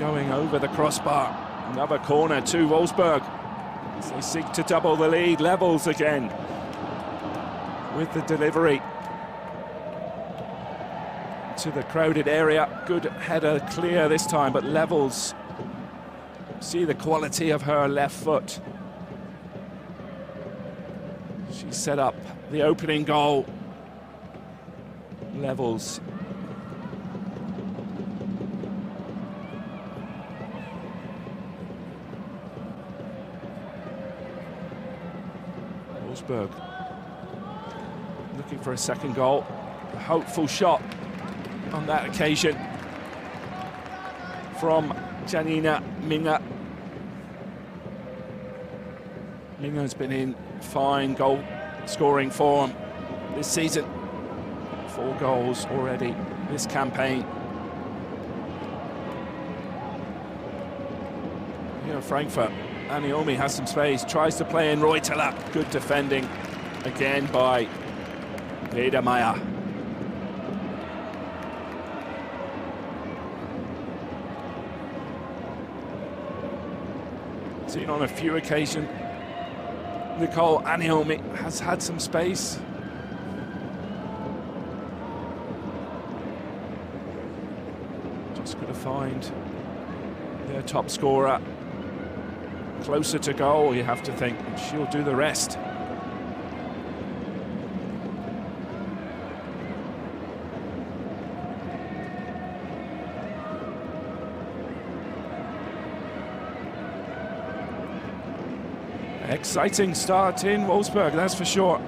going over the crossbar. Another corner to Wolfsburg as they seek to double the lead. Levels again with the delivery to the crowded area. Good header clear this time, but Levels, see the quality of her left foot. She set up the opening goal. Levels. Wolfsburg looking for a second goal. A hopeful shot on that occasion from Janina Minga. Minga's been in fine goal scoring form this season. 4 goals already this campaign. Here, Frankfurt. Aniomi has some space, tries to play in Reuteler. Good defending again by Wedermeier. Seen on a few occasions, Nicole Aniomi has had some space. Just got to find their top scorer closer to goal, you have to think. She'll do the rest. Exciting start in Wolfsburg, that's for sure.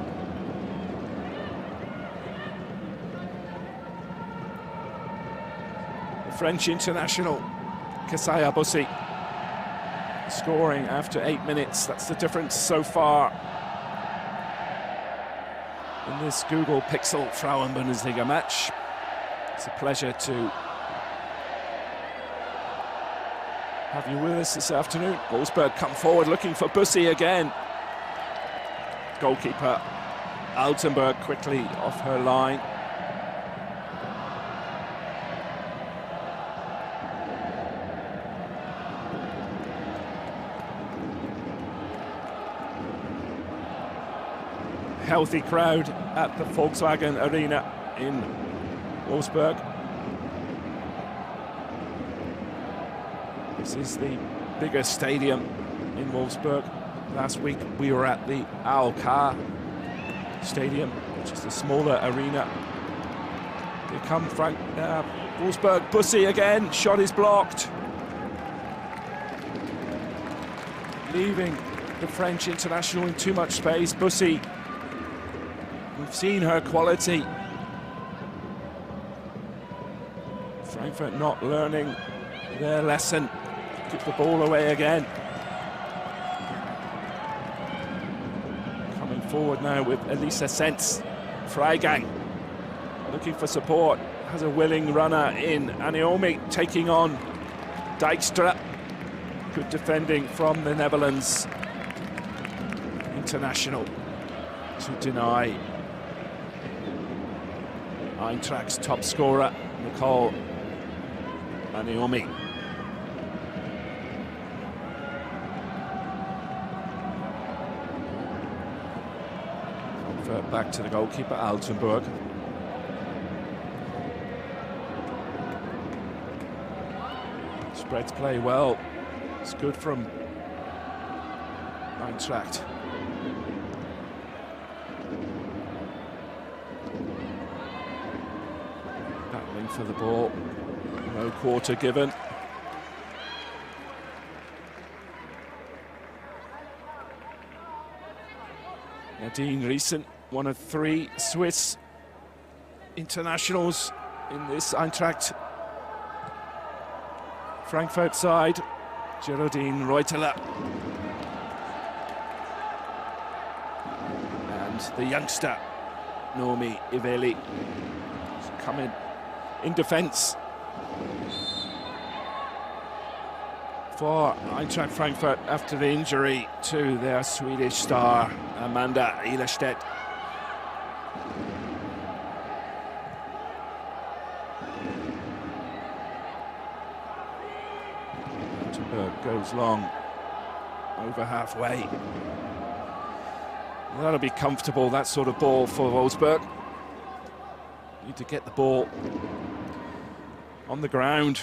The French international, Kesaya Bussi, scoring after 8 minutes. That's the difference so far in this Google Pixel Frauen Bundesliga match. It's a pleasure to have you with us this afternoon. Wolfsburg come forward looking for Bussi again. Goalkeeper Altenberg quickly off her line. Healthy crowd at the Volkswagen Arena in Wolfsburg. This is the biggest stadium in Wolfsburg. Last week we were at the AOK Stadium, which is the smaller arena. Here come Wolfsburg. Bussi again, shot is blocked. Leaving the French international in too much space. Bussi, we've seen her quality. Frankfurt not learning their lesson. Give the ball away again. Coming forward now with Elisa Sens. Freigang looking for support. Has a willing runner in. Aniomi taking on Dijkstra. Good defending from the Netherlands international to deny Eintracht's top scorer, Nicole Aniomi. Back to the goalkeeper, Altenberg. Spreads play well. It's good from Eintracht. Battling for the ball. No quarter given. Nadine Riesen, one of 3 Swiss internationals in this Eintracht Frankfurt side. Geraldine Reuteler. And the youngster, Naomi Iveli, coming in defence for Eintracht Frankfurt after the injury to their Swedish star, Amanda Ilestedt. Rosenberg goes long, over halfway. That'll be comfortable, that sort of ball for Wolfsburg. Need to get the ball on the ground.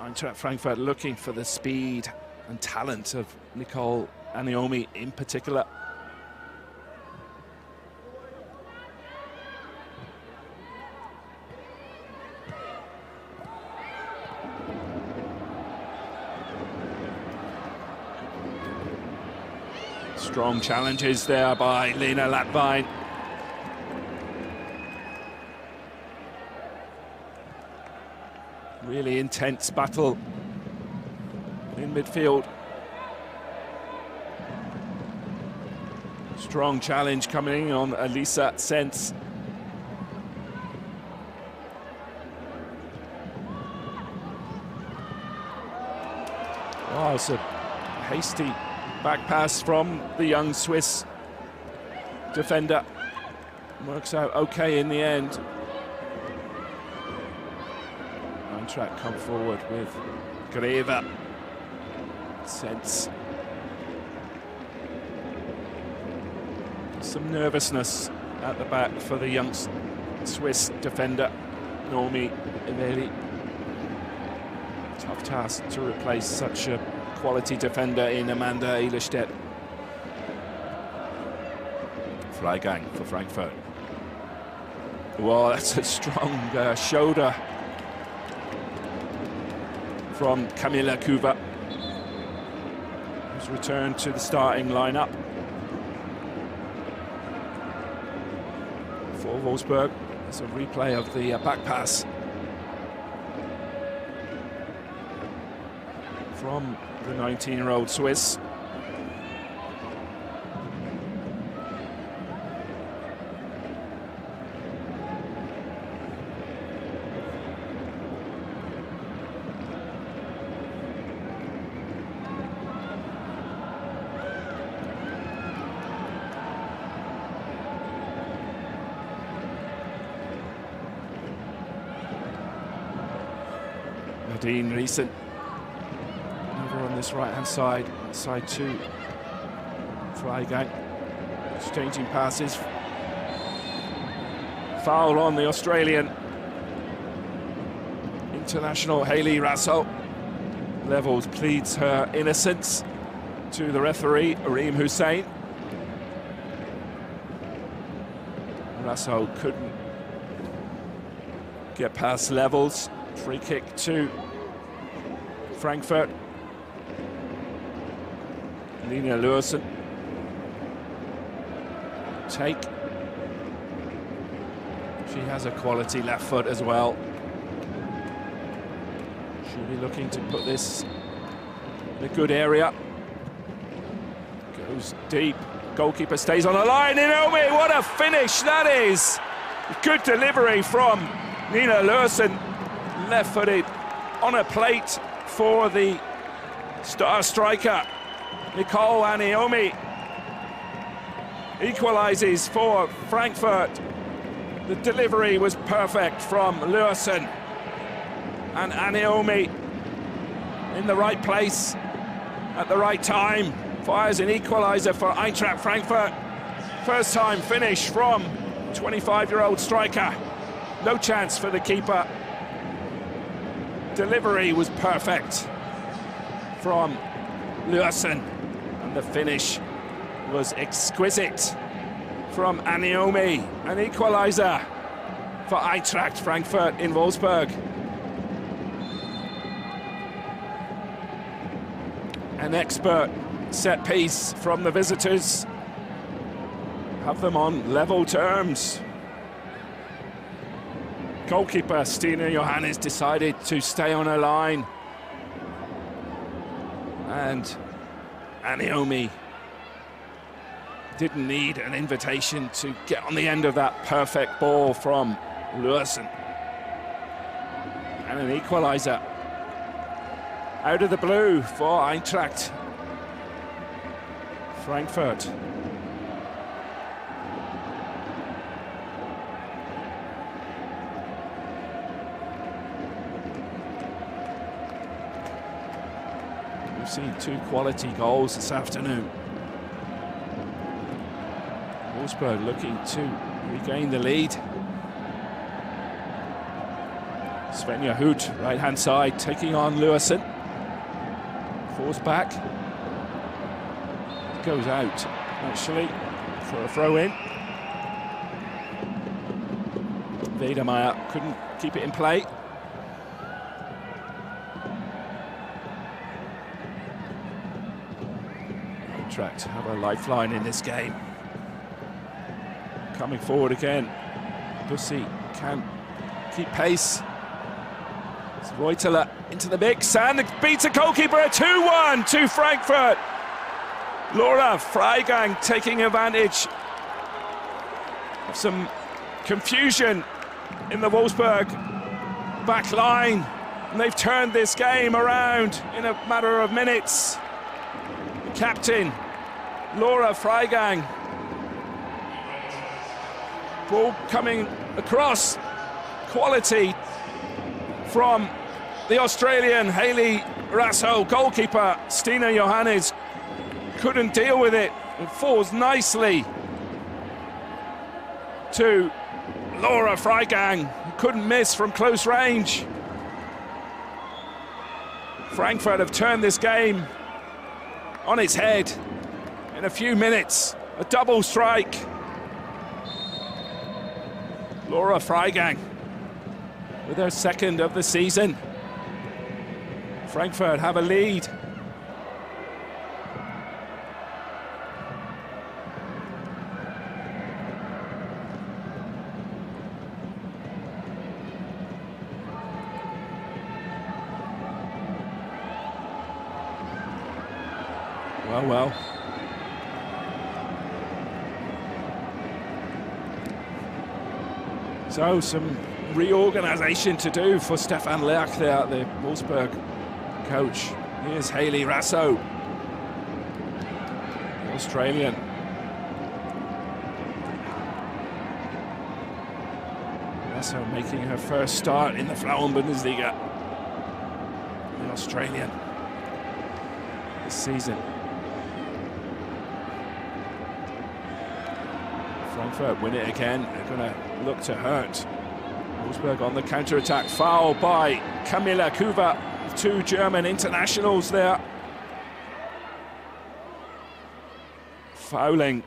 Eintracht Frankfurt looking for the speed and talent of Nicole Aniomi in particular. Strong challenges there by Lena Latvine. Really intense battle in midfield. Strong challenge coming in on Elisa Sens. Oh, it's a hasty back pass from the young Swiss defender. Works out okay in the end. Eintracht come forward with Greve. Sense some nervousness at the back for the young Swiss defender, Naomi Eveli. Tough task to replace such a quality defender in Amanda Ehlestedt. Freigang for Frankfurt. Well, that's a strong shoulder from Camilla Kuva, who's returned to the starting lineup for Wolfsburg. There's a replay of the back pass from the 19-year-old Swiss. Nadine Riesen over on this right-hand side, side two. Freigang exchanging passes. Foul on the Australian international Hayley Rasso. Levels pleads her innocence to the referee, Areem Hussein. Rasso couldn't get past Levels. Free kick to Frankfurt. Lina Luersen. Take. She has a quality left foot as well. She'll be looking to put this in a good area. Goes deep. Goalkeeper stays on the line. Naomi, what a finish that is! Good delivery from Nina Luersen. Left-footed on a plate for the star striker. Nicole Aniomi equalizes for Frankfurt. The delivery was perfect from Luersen, and Aniomi in the right place at the right time fires an equalizer for Eintracht Frankfurt. First time finish from 25-year-old striker. No chance for the keeper. Delivery was perfect from Luersen, and the finish was exquisite from Aniomi. An equalizer for Eintracht Frankfurt in Wolfsburg. An expert set piece from the visitors. Have them on level terms. Goalkeeper Stina Johannes decided to stay on her line. And Aniomi didn't need an invitation to get on the end of that perfect ball from Luersen. And an equalizer out of the blue for Eintracht Frankfurt. We've seen 2 quality goals this afternoon. Wolfsburg looking to regain the lead. Svenja Hoot, right-hand side, taking on Lewersen. Falls back. Goes out, actually, for a throw-in. Wedemeyer couldn't keep it in play. Eintracht have a lifeline in this game. Coming forward again. Bussi can keep pace. It's Reuteler into the mix and beats a goalkeeper. 2-1 to Frankfurt. Laura Freigang taking advantage of some confusion in the Wolfsburg back line, and they've turned this game around in a matter of minutes. The captain, Laura Freigang. Ball coming across, quality from the Australian Hayley Raso. Goalkeeper Stina Johannes couldn't deal with it. It falls nicely to Laura Freigang, who couldn't miss from close range. Frankfurt have turned this game on its head in a few minutes. A double strike. Laura Freigang with her 2nd of the season. Frankfurt have a lead. Well. So some reorganisation to do for Stefan Lerch there, the Wolfsburg coach. Here's Hayley Raso, the Australian. Raso making her first start in the Frauen-Bundesliga. The Australian this season. Frankfurt win it again. They're going to look to hurt Wolfsburg on the counter-attack. Foul by Camilla Kuva. 2 German internationals there. Fouling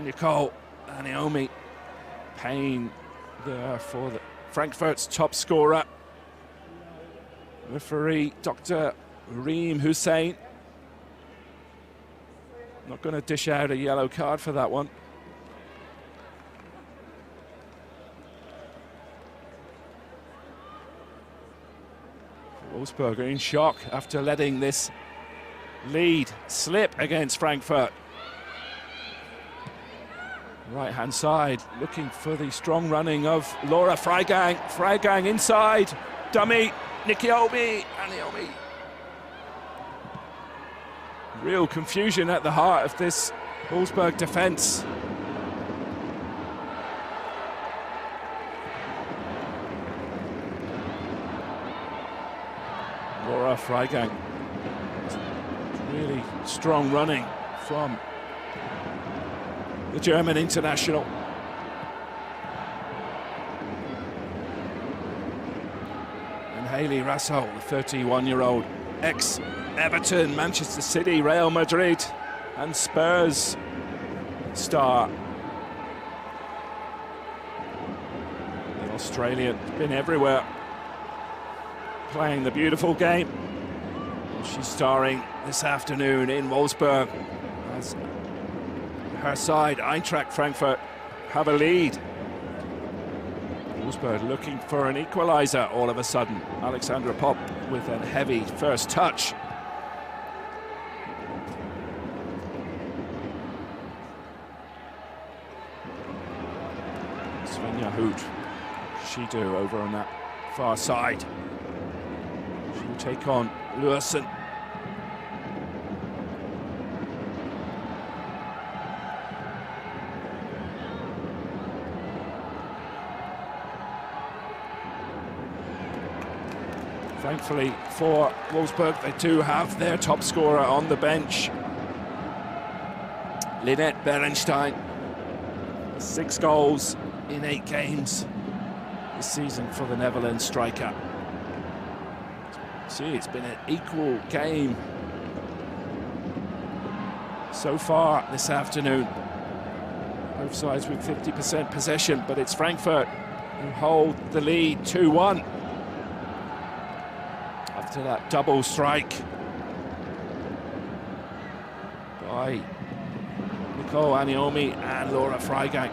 Nicole and Naomi Payne there for the Frankfurt's top scorer. Referee Dr. Reem Hussein. Not going to dish out a yellow card for that one. Wolfsburg are in shock after letting this lead slip against Frankfurt. Right-hand side, looking for the strong running of Laura Freigang. Freigang inside, dummy, Nikiomi, and Naomi. Real confusion at the heart of this Wolfsburg defence. Laura Freigang. Really strong running from the German international. And Hayley Raso, the 31-year-old ex-Everton, Manchester City, Real Madrid and Spurs star. The Australian been everywhere, playing the beautiful game. She's starring this afternoon in Wolfsburg as her side, Eintracht Frankfurt, have a lead. Wolfsburg looking for an equaliser all of a sudden. Alexandra Popp with a heavy first touch. Svenja Hoot, she do over on that far side. She'll take on Lewersen. thankfully for Wolfsburg, they do have their top scorer on the bench. Lynette Berenstein, 6 goals in 8 games this season for the Netherlands striker. See, it's been an equal game so far this afternoon. Both sides with 50% possession, but it's Frankfurt who hold the lead 2-1 after that double strike by Nicole Aniomi and Laura Freigang.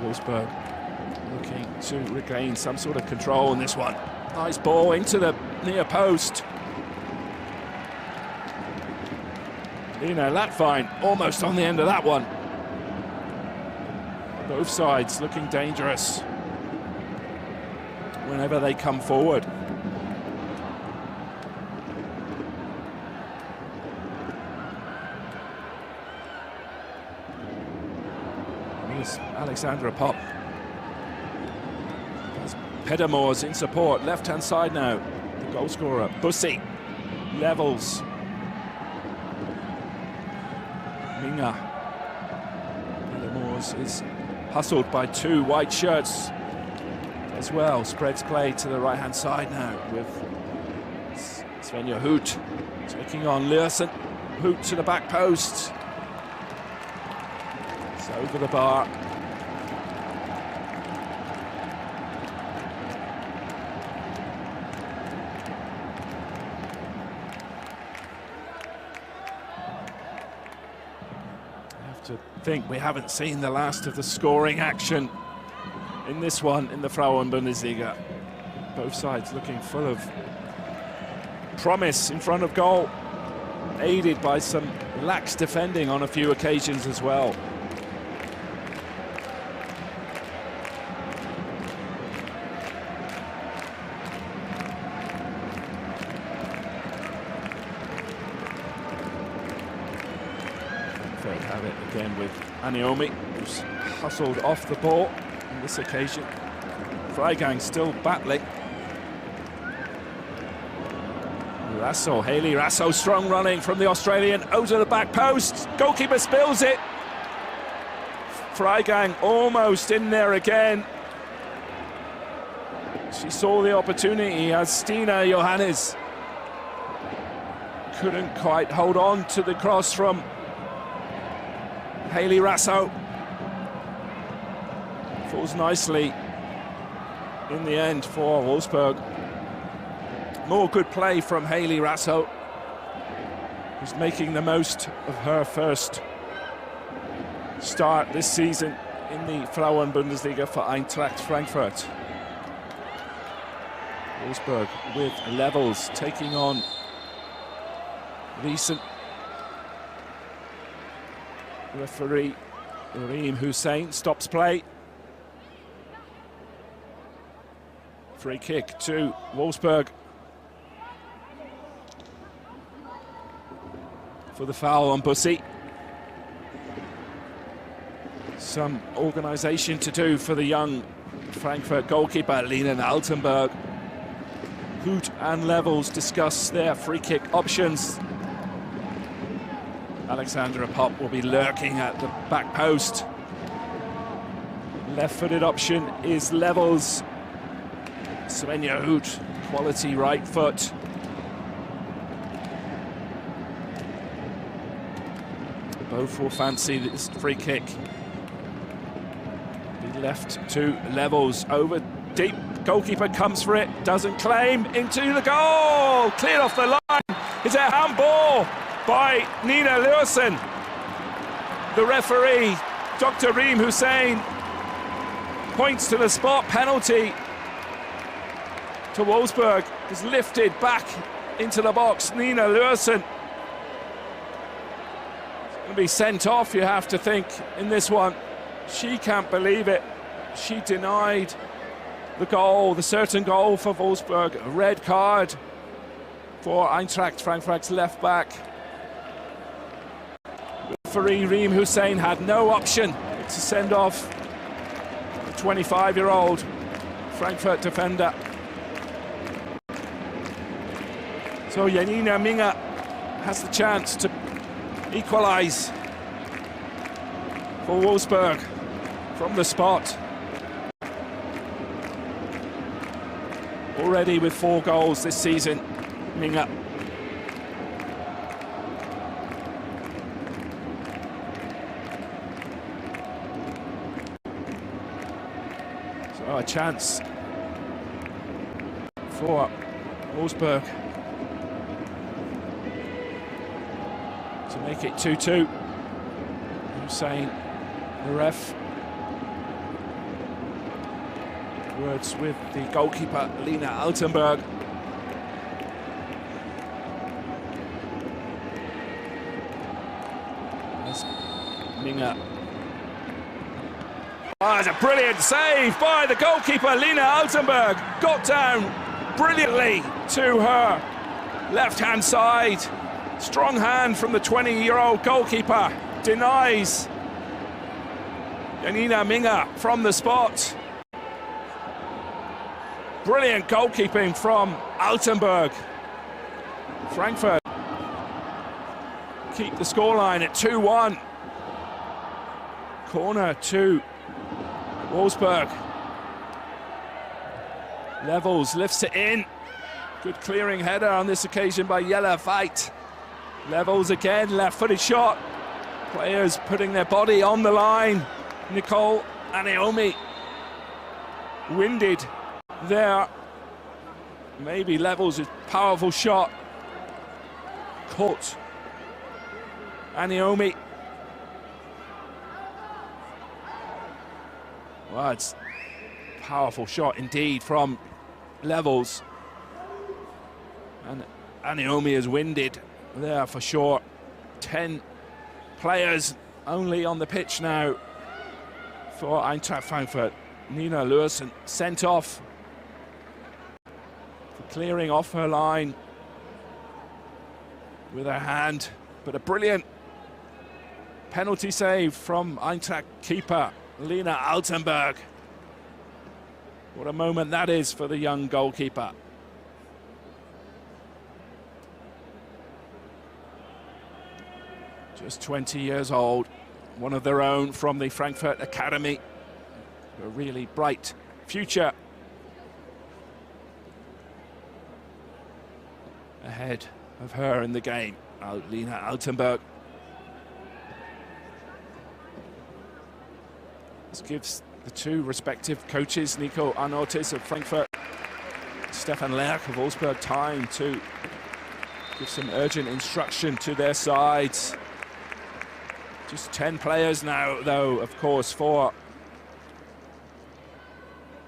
Wolfsburg looking to regain some sort of control in this one. Nice ball into the near post. Lina Latvine almost on the end of that one. Both sides looking dangerous whenever they come forward. Here's Alexandra Popp. Pedamores in support, left-hand side now. The goal scorer, Bussi, levels. Minga. Pedamores is hustled by 2 white shirts as well. Spreads play to the right-hand side now with Svenja Hoot taking on Leersen. Hoot to the back post. It's over the bar. To think we haven't seen the last of the scoring action in this one in the Frauen-Bundesliga. Both sides looking full of promise in front of goal, aided by some lax defending on a few occasions as well. Have it again with Aniomi, who's hustled off the ball on this occasion. Freigang still battling. Rasso, Hayley Rasso, strong running from the Australian, out of the back post. Goalkeeper spills it. Freigang almost in there again. She saw the opportunity as Stina Johannes couldn't quite hold on to the cross from Hayley Rasso. Falls nicely in the end for Wolfsburg. More good play from Hayley Rasso, who's making the most of her first start this season in the Frauen-Bundesliga for Eintracht Frankfurt. Wolfsburg with levels taking on recent referee Reem Hussein stops play. Free kick to Wolfsburg for the foul on Bussi. Some organisation to do for the young Frankfurt goalkeeper Lina Altenberg. Hoot and Levels discuss their free kick options. Alexandra Popp will be lurking at the back post. Left-footed option is Levels. Svenja Hoot, quality right foot. Both will fancy this free kick. Be left to Levels, over deep. Goalkeeper comes for it, doesn't claim, into the goal! Cleared off the line. It's a handball by Nina Leersen. The referee, Dr. Reem Hussein, points to the spot penalty to Wolfsburg. Is lifted back into the box. Nina Leersen going to be sent off, you have to think, in this one. She can't believe it. She denied the goal, the certain goal for Wolfsburg. A red card for Eintracht Frankfurt's left back. Referee Reem Hussein had no option to send off the 25-year-old Frankfurt defender. So Janina Minga has the chance to equalise for Wolfsburg from the spot. Already with 4 goals this season, Minga. So a chance for Wolfsburg to make it 2-2. Hussein, the ref. Words with the goalkeeper, Lena Altenberg. As Minga. Oh, it's a brilliant save by the goalkeeper, Lena Altenberg. Got down brilliantly to her left-hand side. Strong hand from the 20-year-old goalkeeper. Denies Janina Minga from the spot. Brilliant goalkeeping from Altenberg. Frankfurt keep the scoreline at 2-1. Corner to Wolfsburg. Levels, lifts it in. Good clearing header on this occasion by Jelle Veit. Levels again, left-footed shot. Players putting their body on the line. Nicole Anaomi winded there. Maybe Levels' powerful shot caught Anaomi. Well, it's a powerful shot indeed from Levels. And Anaomi is winded there for sure. 10 players only on the pitch now for Eintracht Frankfurt. Nina Luersen sent off for clearing off her line with her hand, but a brilliant penalty save from Eintracht keeper Lena Altenberg. What a moment that is for the young goalkeeper. Just 20 years old, one of their own from the Frankfurt Academy. A really bright future ahead of her in the game. Lena Altenberg. This gives the two respective coaches, Nico Arnautis of Frankfurt, Stefan Lerch of Wolfsburg, time to give some urgent instruction to their sides. Just 10 players now, though, of course, for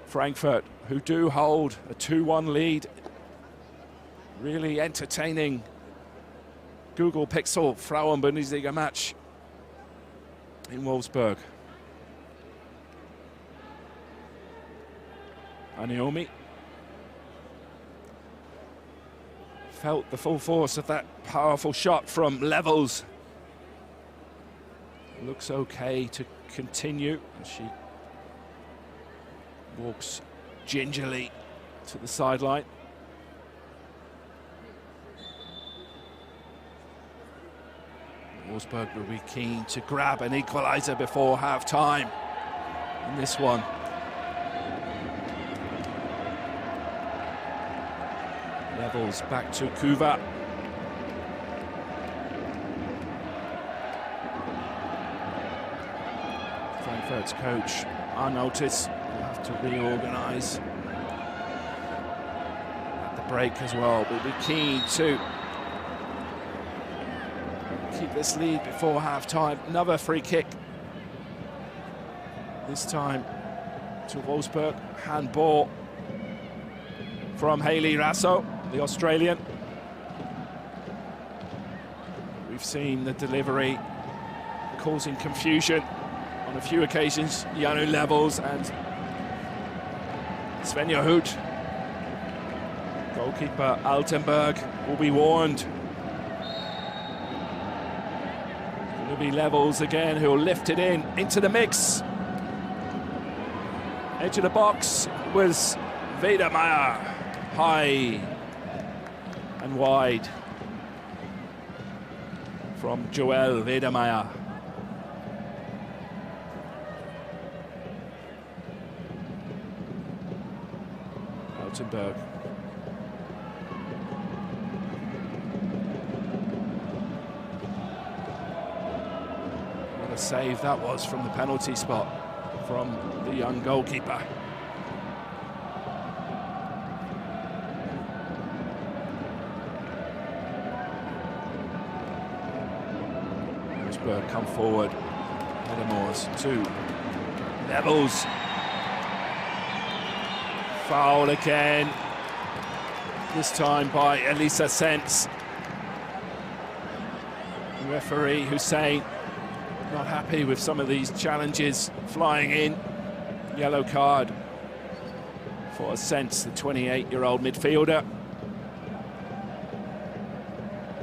Frankfurt, who do hold a 2-1 lead. Really entertaining Google Pixel Frauen-Bundesliga match in Wolfsburg. Anaomi felt the full force of that powerful shot from Levels. Looks okay to continue as she walks gingerly to the sideline. Wolfsburg will be keen to grab an equaliser before half-time in this one. Levels back to Kuva. Frankfurt's coach, Arnautis, will have to reorganise at the break as well. We'll be keen to keep this lead before half-time. Another free kick. This time to Wolfsburg. Handball from Hayley Rasso, the Australian. We've seen the delivery causing confusion on a few occasions. Janu Levels and Svenja Hoot. Goalkeeper Altenberg will be warned. It'll be Levels again, who'll lift it into the mix. Edge of the box was Wedemeyer. High and wide from Joel Wedemeyer. Altenberg. What a save that was from the penalty spot from the young goalkeeper. Wolfsburg come forward. Edemors to Levels. Foul again. This time by Elisa Sens. Referee Hussein not happy with some of these challenges flying in. Yellow card for Sens, the 28-year-old midfielder.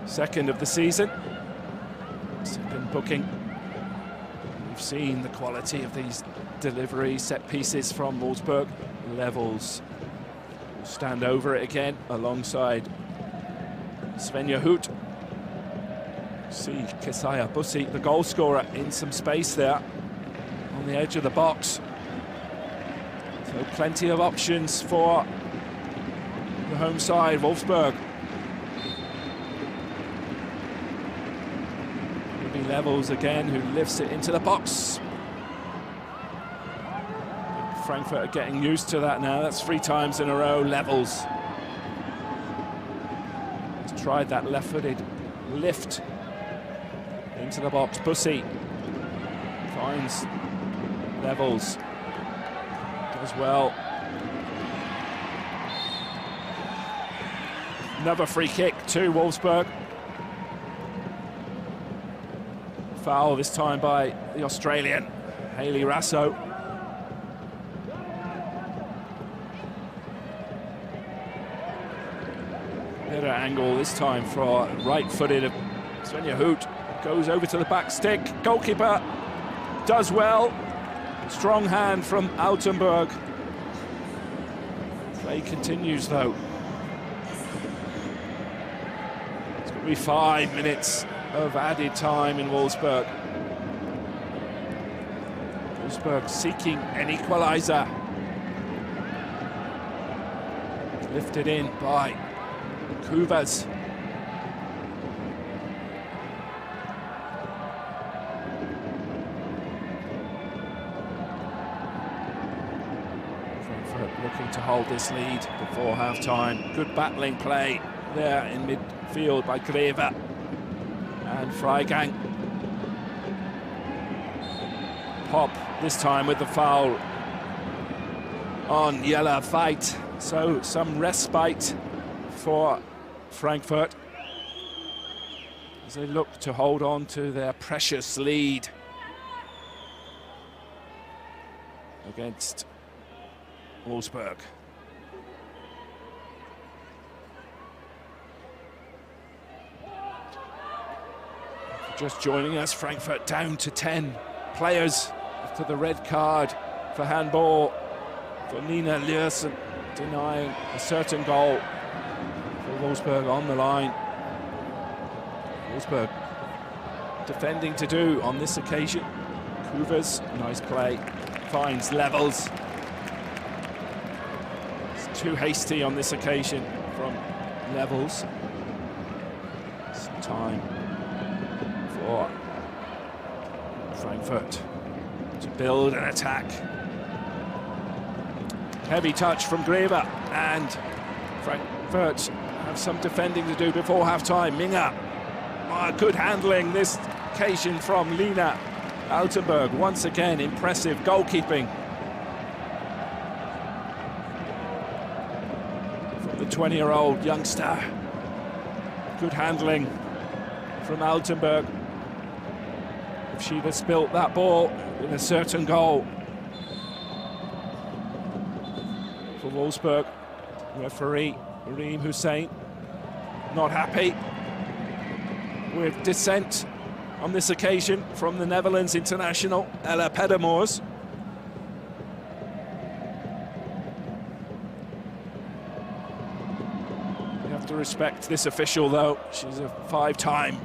Second of the season. Second booking. We've seen the quality of these delivery set pieces from Wolfsburg. Levels stand over it again alongside Svenja Hoot. See Kesaya Bussi, the goal scorer, in some space there on the edge of the box. So plenty of options for the home side, Wolfsburg. It'll be Levels again, who lifts it into the box. Frankfurt are getting used to that now. That's 3 times in a row. Levels. He's tried that left-footed lift into the box. Bussi finds Levels. Does well. Another free kick to Wolfsburg. Foul this time by the Australian, Hayley Rasso. Better angle this time for right-footed Svenja Hoot. Goes over to the back stick. Goalkeeper does well. Strong hand from Altenberg. Play continues though. It's going to be 5 minutes of added time in Wolfsburg. Wolfsburg seeking an equaliser. Lifted in by Kuvas. Frankfurt looking to hold this lead before half-time. Good battling play there in midfield by Greve and Freigang. Pop this time with the foul on Jella Veit. So some respite for Frankfurt as they look to hold on to their precious lead against Wolfsburg. Just joining us, Frankfurt down to 10 players after the red card for handball for Nina Liersen, denying a certain goal for Wolfsburg on the line. Wolfsburg defending to do on this occasion. Kuvas, nice play, finds Levels. It's too hasty on this occasion from Levels. Some time for Frankfurt to build an attack. Heavy touch from Greve, and Frankfurt have some defending to do before half-time. Minga, good handling this occasion from Lina Altenberg. Once again, impressive goalkeeping from the 20-year-old youngster. Good handling from Altenberg. If she'd have spilt that ball with a certain goal for Wolfsburg. Referee Reem Hussein not happy with dissent on this occasion from the Netherlands international Ella Pedamoors. You have to respect this official though. She's a 5-time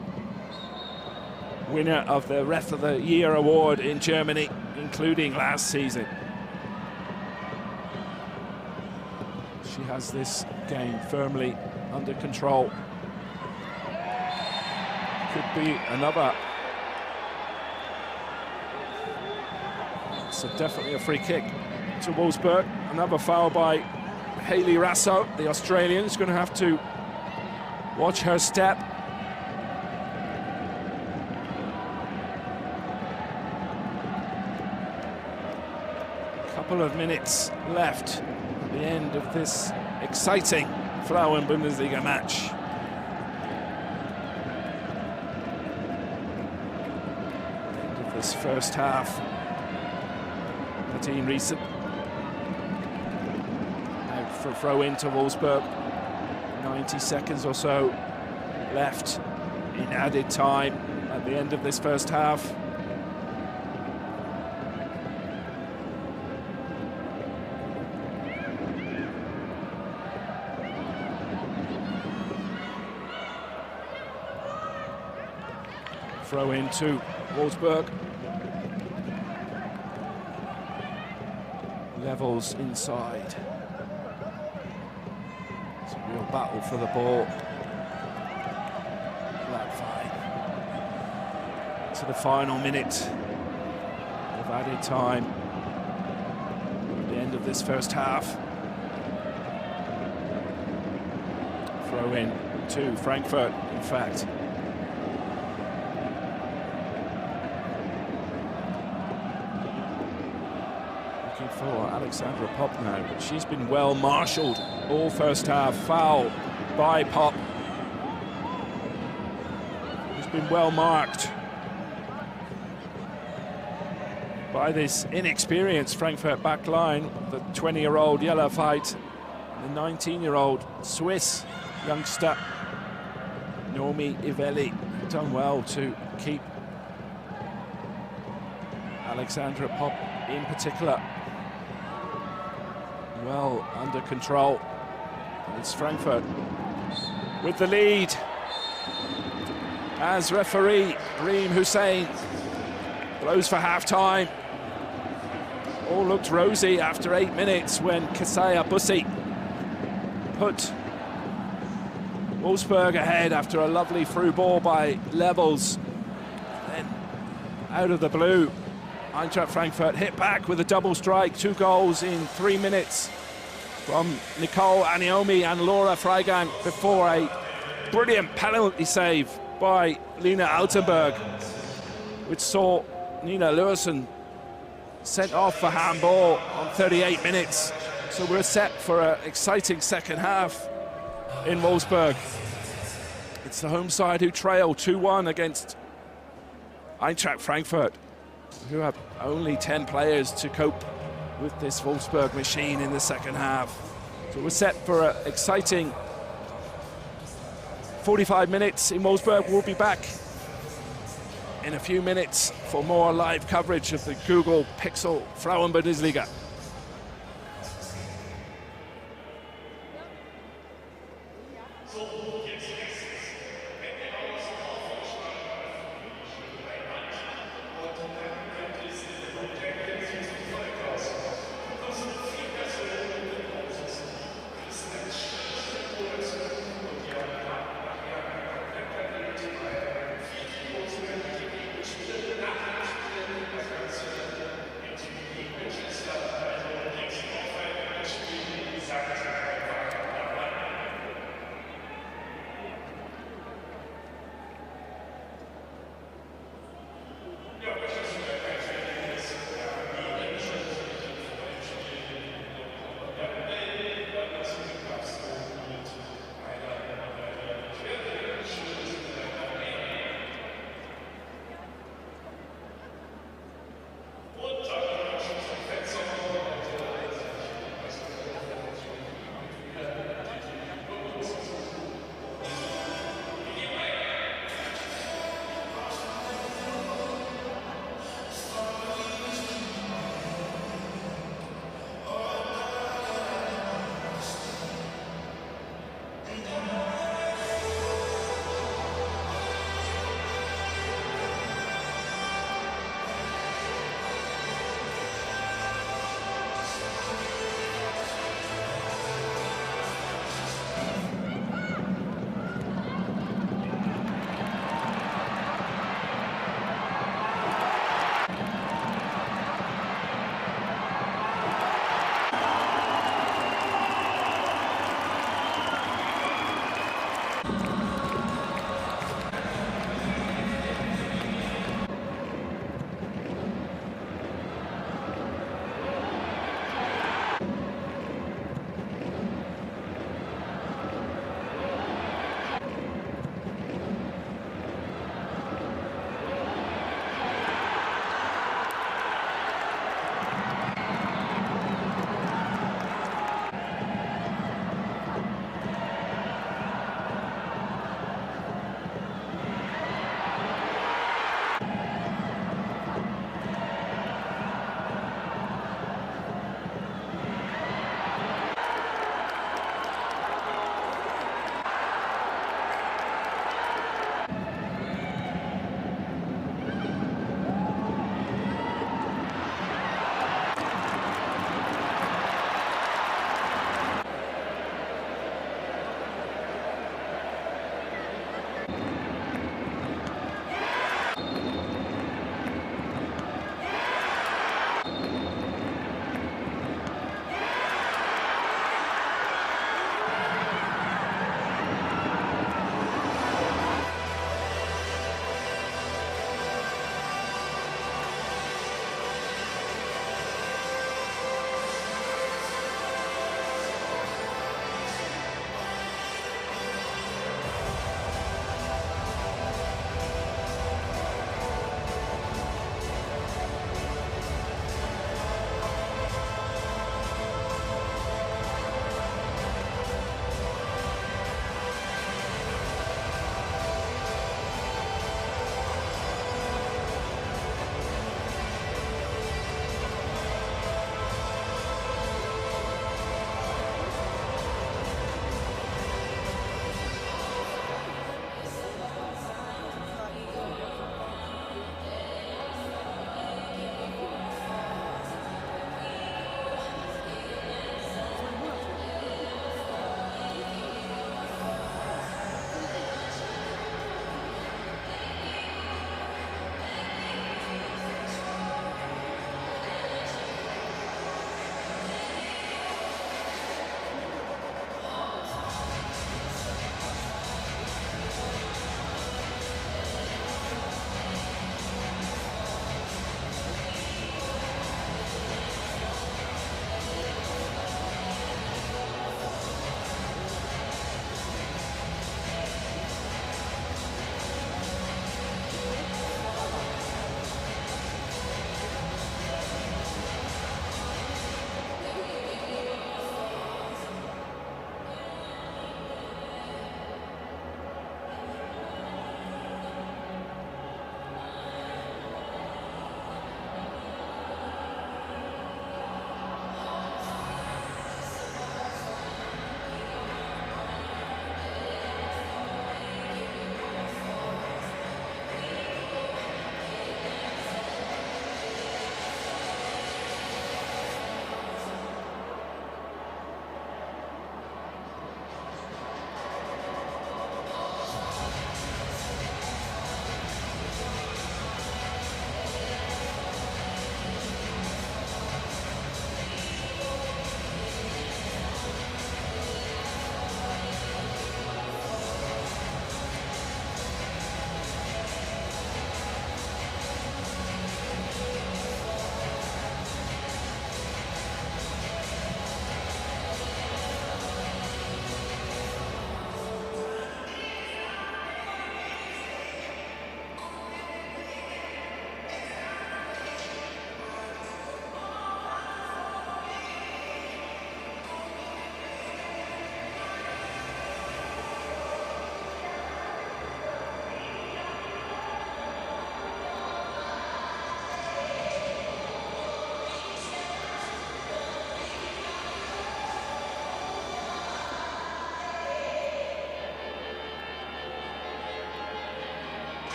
winner of the Ref of the Year award in Germany, including last season. She has this game firmly under control. Could be another. So definitely a free kick to Wolfsburg. Another foul by Hayley Rasso, the Australian, is going to have to watch her step. Couple of minutes left at the end of this exciting Frauen Bundesliga match. End of this first half. Martin Riesen out for a throw into Wolfsburg. 90 seconds or so left in added time at the end of this first half. Throw into Wolfsburg. Levels inside. It's a real battle for the ball. Black fine. To the final minute of added time. At the end of this first half. Throw in to Frankfurt, in fact. For Alexandra Pop now, but she's been well marshalled all first half. Foul by Pop. She's been well marked by this inexperienced Frankfurt back line. The 20-year-old Jella Veit, the 19-year-old Swiss youngster Nomi Ivelli have done well to keep Alexandra Pop in particular well under control. It's Frankfurt with the lead as referee Reem Hussein blows for half-time. All looked rosy after 8 minutes when Kasaya Bussi put Wolfsburg ahead after a lovely through ball by Levels. Then out of the blue, Eintracht Frankfurt hit back with a double strike, 2 goals in 3 minutes from Nicole Aniomi and Laura Freigang before a brilliant penalty save by Lina Altenberg, which saw Nina Lewison sent off for handball on 38 minutes. So we're set for an exciting second half in Wolfsburg. It's the home side who trail 2-1 against Eintracht Frankfurt, who have only 10 players to cope with this Wolfsburg machine in the second half. So we're set for an exciting 45 minutes in Wolfsburg. We'll be back in a few minutes for more live coverage of the Google Pixel Frauen Bundesliga.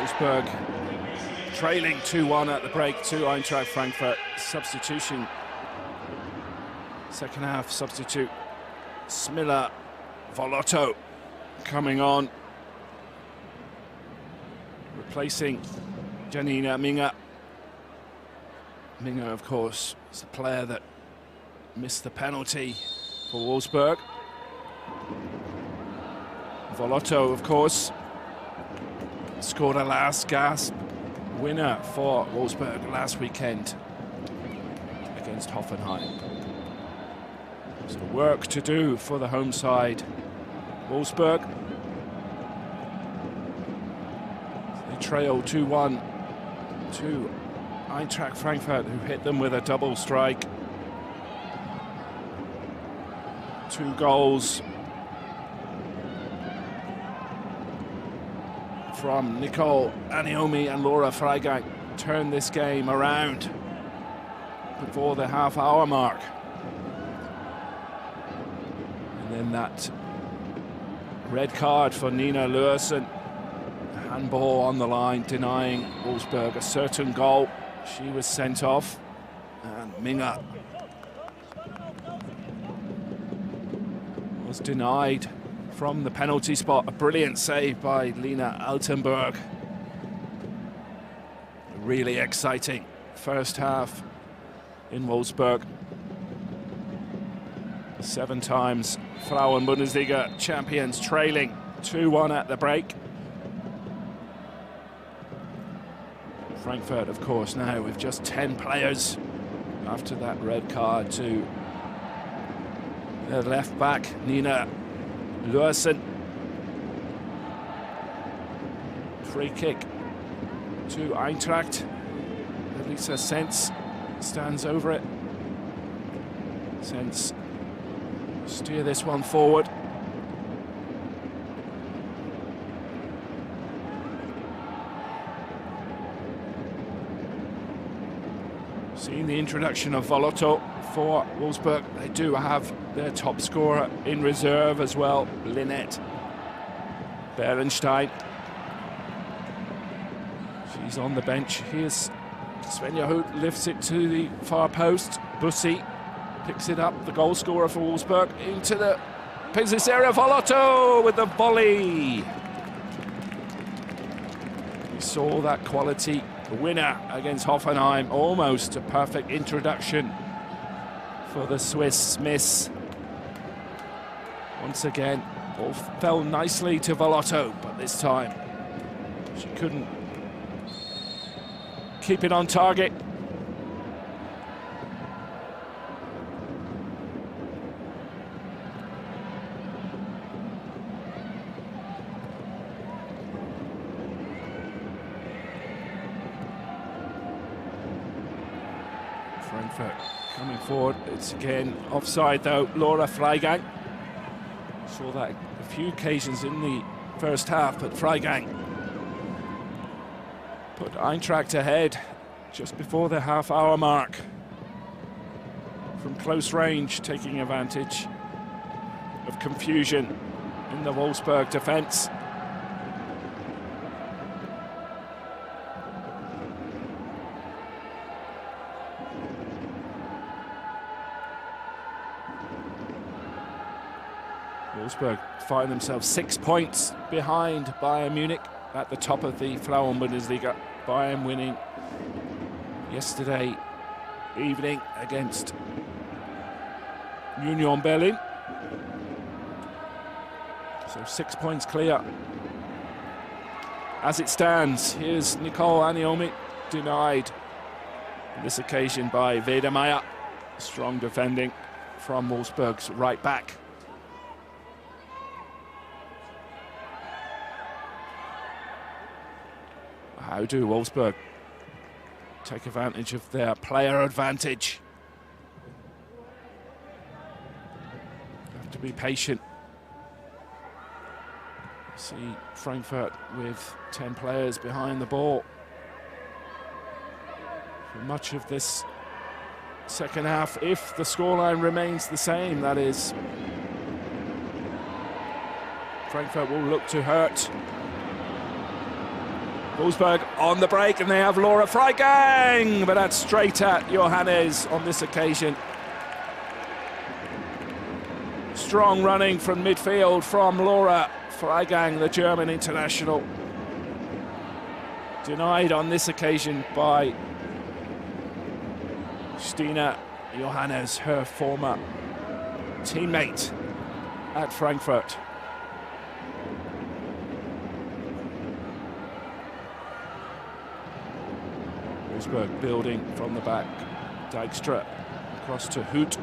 Wolfsburg trailing 2-1 at the break to Eintracht Frankfurt. Substitution. Second half substitute. Smilla Volotto coming on. Replacing Janina Minga. Minga, of course, is the player that missed the penalty for Wolfsburg. Volotto, of course, scored a last gasp winner for Wolfsburg last weekend against Hoffenheim. So work to do for the home side. Wolfsburg, they trail 2-1 to Eintracht Frankfurt, who hit them with a double strike. 2 goals from Nicole Aniomi and Laura Freigang turned this game around before the half-hour mark. And then that red card for Nina Luersen. Handball on the line, denying Wolfsburg a certain goal. She was sent off, and Minga was denied from the penalty spot. A brilliant save by Lena Altenberg. A really exciting first half in Wolfsburg. 7 times Frauen-Bundesliga champions, trailing 2-1 at the break. Frankfurt, of course, now with just 10 players after that red card to their left back, Nina Luersen. Free kick to Eintracht. Elisa Sens stands over it. Sens steer this one forward. Seeing the introduction of Volotto for Wolfsburg, they do have their top scorer in reserve as well, Lynette Berenstein. She's on the bench. Here's Svenja Hoot, lifts it to the far post. Bussi picks it up, the goal scorer for Wolfsburg, into the business area. Volotto with the volley. We saw that quality winner against Hoffenheim, almost a perfect introduction for the Swiss miss. Once again, ball fell nicely to Volotto, but this time she couldn't keep it on target. Frankfurt coming forward. It's again offside though. Laura Freigang. Saw that a few occasions in the first half, but Freigang put Eintracht ahead just before the half-hour mark from close range, taking advantage of confusion in the Wolfsburg defence. Wolfsburg find themselves 6 points behind Bayern Munich at the top of the Frauen-Bundesliga. Bayern winning yesterday evening against Union Berlin. So 6 points clear. As it stands, here's Nicole Aniomi, denied on this occasion by Wedemeyer. Strong defending from Wolfsburg's right back. How do Wolfsburg take advantage of their player advantage? Have to be patient. See Frankfurt with 10 players behind the ball for much of this second half, if the scoreline remains the same, that is. Frankfurt will look to hurt Wolfsburg on the break, and they have Laura Freigang, but that's straight at Johannes on this occasion. Strong running from midfield from Laura Freigang, the German international. Denied on this occasion by Stina Johannes, her former teammate at Frankfurt. Wolfsburg building from the back. Dijkstra across to Hoot.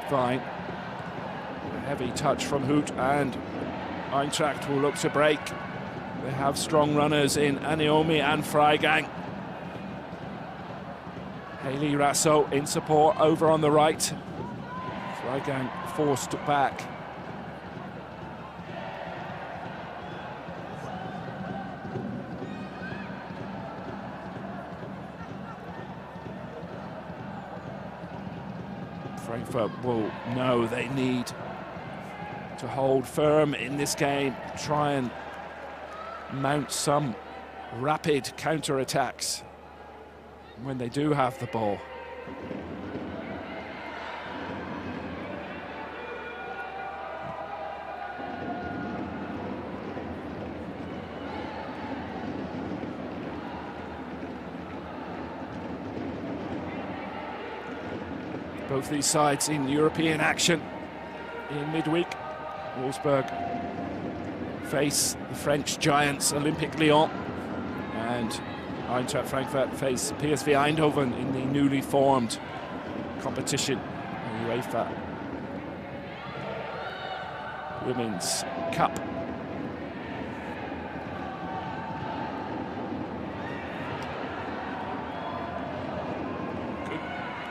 Fine. A heavy touch from Hoot, and Eintracht will look to break. They have strong runners in Aniomi and Freigang. Haley Rasso in support over on the right. Freigang forced back. Frankfurt will know they need to hold firm in this game, try and mount some rapid counter-attacks when they do have the ball. Both these sides in European action in midweek. Wolfsburg face the French giants Olympique Lyon, and Eintracht Frankfurt face PSV Eindhoven in the newly formed competition, the UEFA Women's Cup. Good,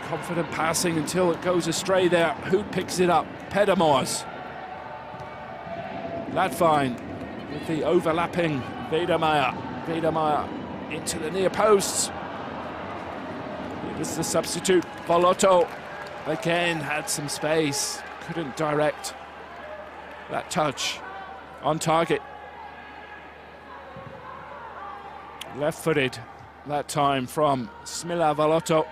confident passing until it goes astray there. Who picks it up? Pedamors. Ladfine with the overlapping Wedermeyer. Wedermeyer into the near posts. It was the substitute. Volotto again had some space. Couldn't direct that touch on target. Left-footed that time from Smila Volotto.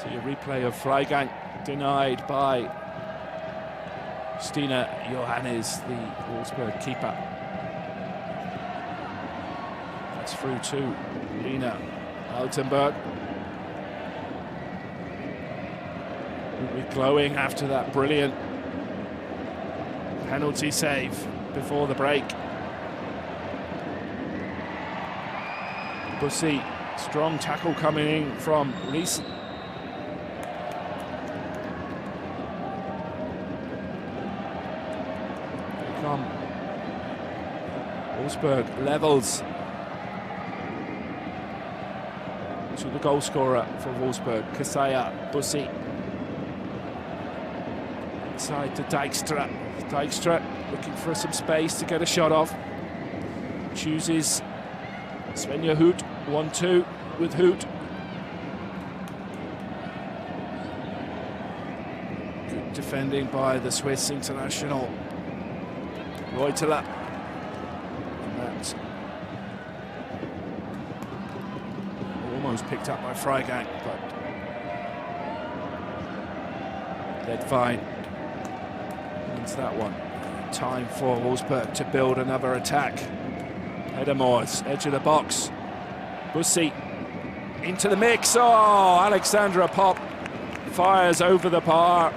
See a replay of Freigang denied by Stina Johannes, the Wolfsburg keeper. That's through to Lena Altenberg. Will be glowing after that brilliant penalty save before the break. Bussy, strong tackle coming in from Reese. Wolfsburg levels to the goal scorer for Wolfsburg, Kasaya Bussy. Inside to Dijkstra. Dijkstra looking for some space to get a shot off. Chooses Svenja Hoot, 1-2 with Hoot. Good defending by the Swiss international. Reuteler. Almost picked up by Freigang, but Ledvine wins that one. Time for Wolfsburg to build another attack. Pedamors, edge of the box. Bussy into the mix. Oh, Alexandra Popp fires over the bar.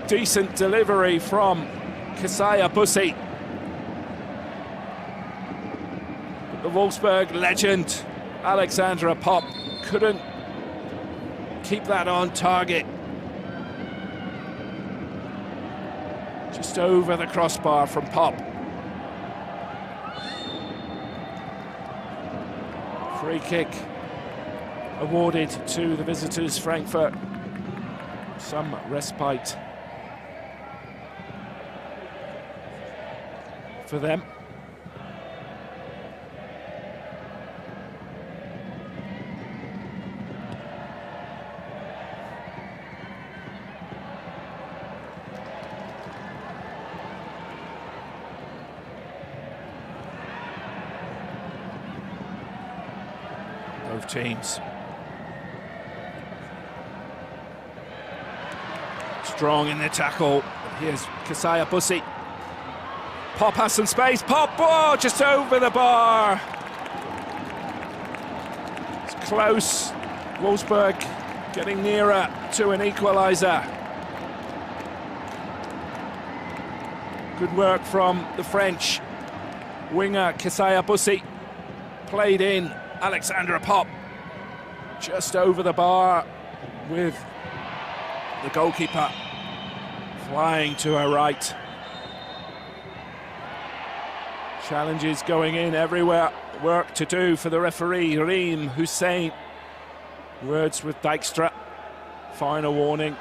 Decent delivery from Kasaya Bussy. The Wolfsburg legend, Alexandra Popp, couldn't keep that on target. Just over the crossbar from Popp. Free kick awarded to the visitors, Frankfurt. Some respite for them. teams. Strong in the tackle. Here's Kasaya Bussi. Pop has some space. Pop, oh, just over the bar. It's close. Wolfsburg getting nearer to an equaliser. Good work from the French winger Kasaya Bussi. Played in Alexandra Pop. Just over the bar with the goalkeeper flying to her right. Challenges going in everywhere. Work to do for the referee, Reem Hussein. Words with Dijkstra. Final warning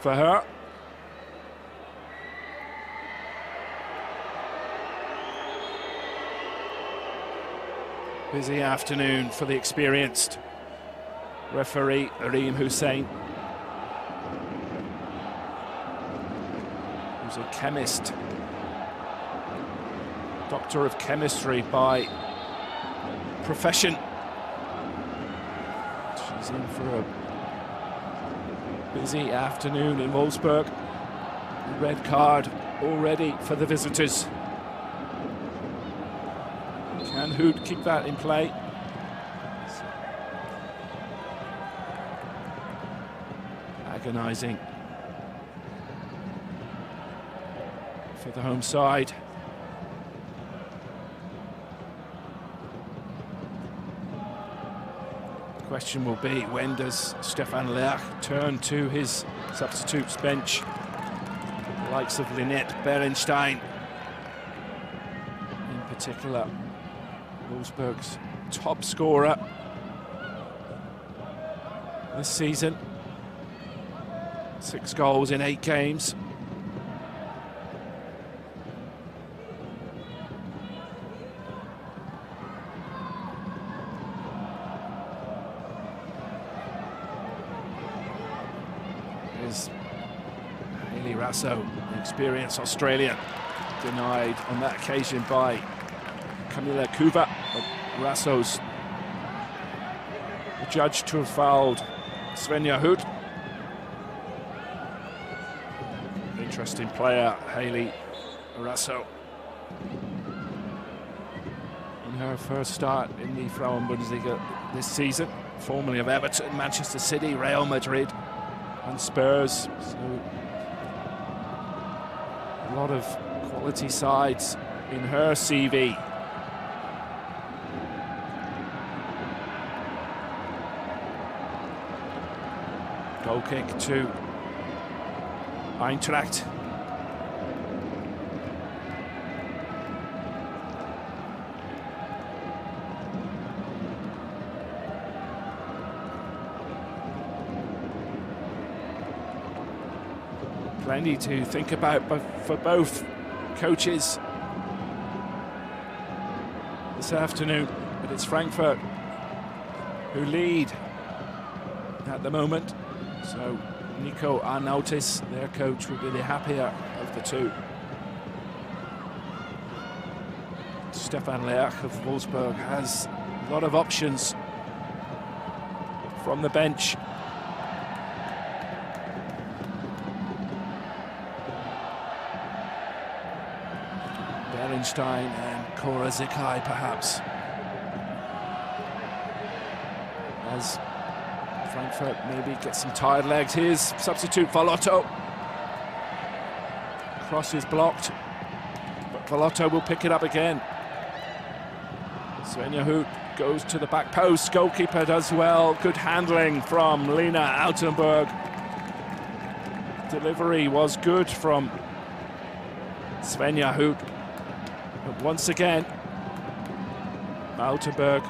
for her. Busy afternoon for the experienced referee, Reem Hussein, who's a chemist, doctor of chemistry by profession. She's in for a busy afternoon in Wolfsburg. Red card already for the visitors. Can Hood keep that in play? Agonising for the home side. The question will be, when does Stefan Leach turn to his substitutes bench? The likes of Lynette Berenstein in particular. Wolfsburg's top scorer this season. 6 goals in 8 games. Here's Hayley Rasso, an experienced Australian, denied on that occasion by Camila Kuva. Rasso's judged to have fouled Svenja Hood. Interesting player, Hayley Rasso. In her first start in the Frauen-Bundesliga this season, formerly of Everton, Manchester City, Real Madrid and Spurs. So a lot of quality sides in her CV. Goal kick to Eintracht. Plenty to think about for both coaches this afternoon, but it's Frankfurt who lead at the moment. So Nico Arnautis, their coach, will be the happier of the two. Stefan Leach of Wolfsburg has a lot of options from the bench. Berenstein and Cora Zikai, perhaps, as Frankfurt maybe get some tired legs. Here's substitute Vallotto. Cross is blocked, but Vallotto will pick it up again. Svenja Hood goes to the back post. Goalkeeper does well. Good handling from Lena Altenberg. Delivery was good from Svenja Hood. But once again, Altenberg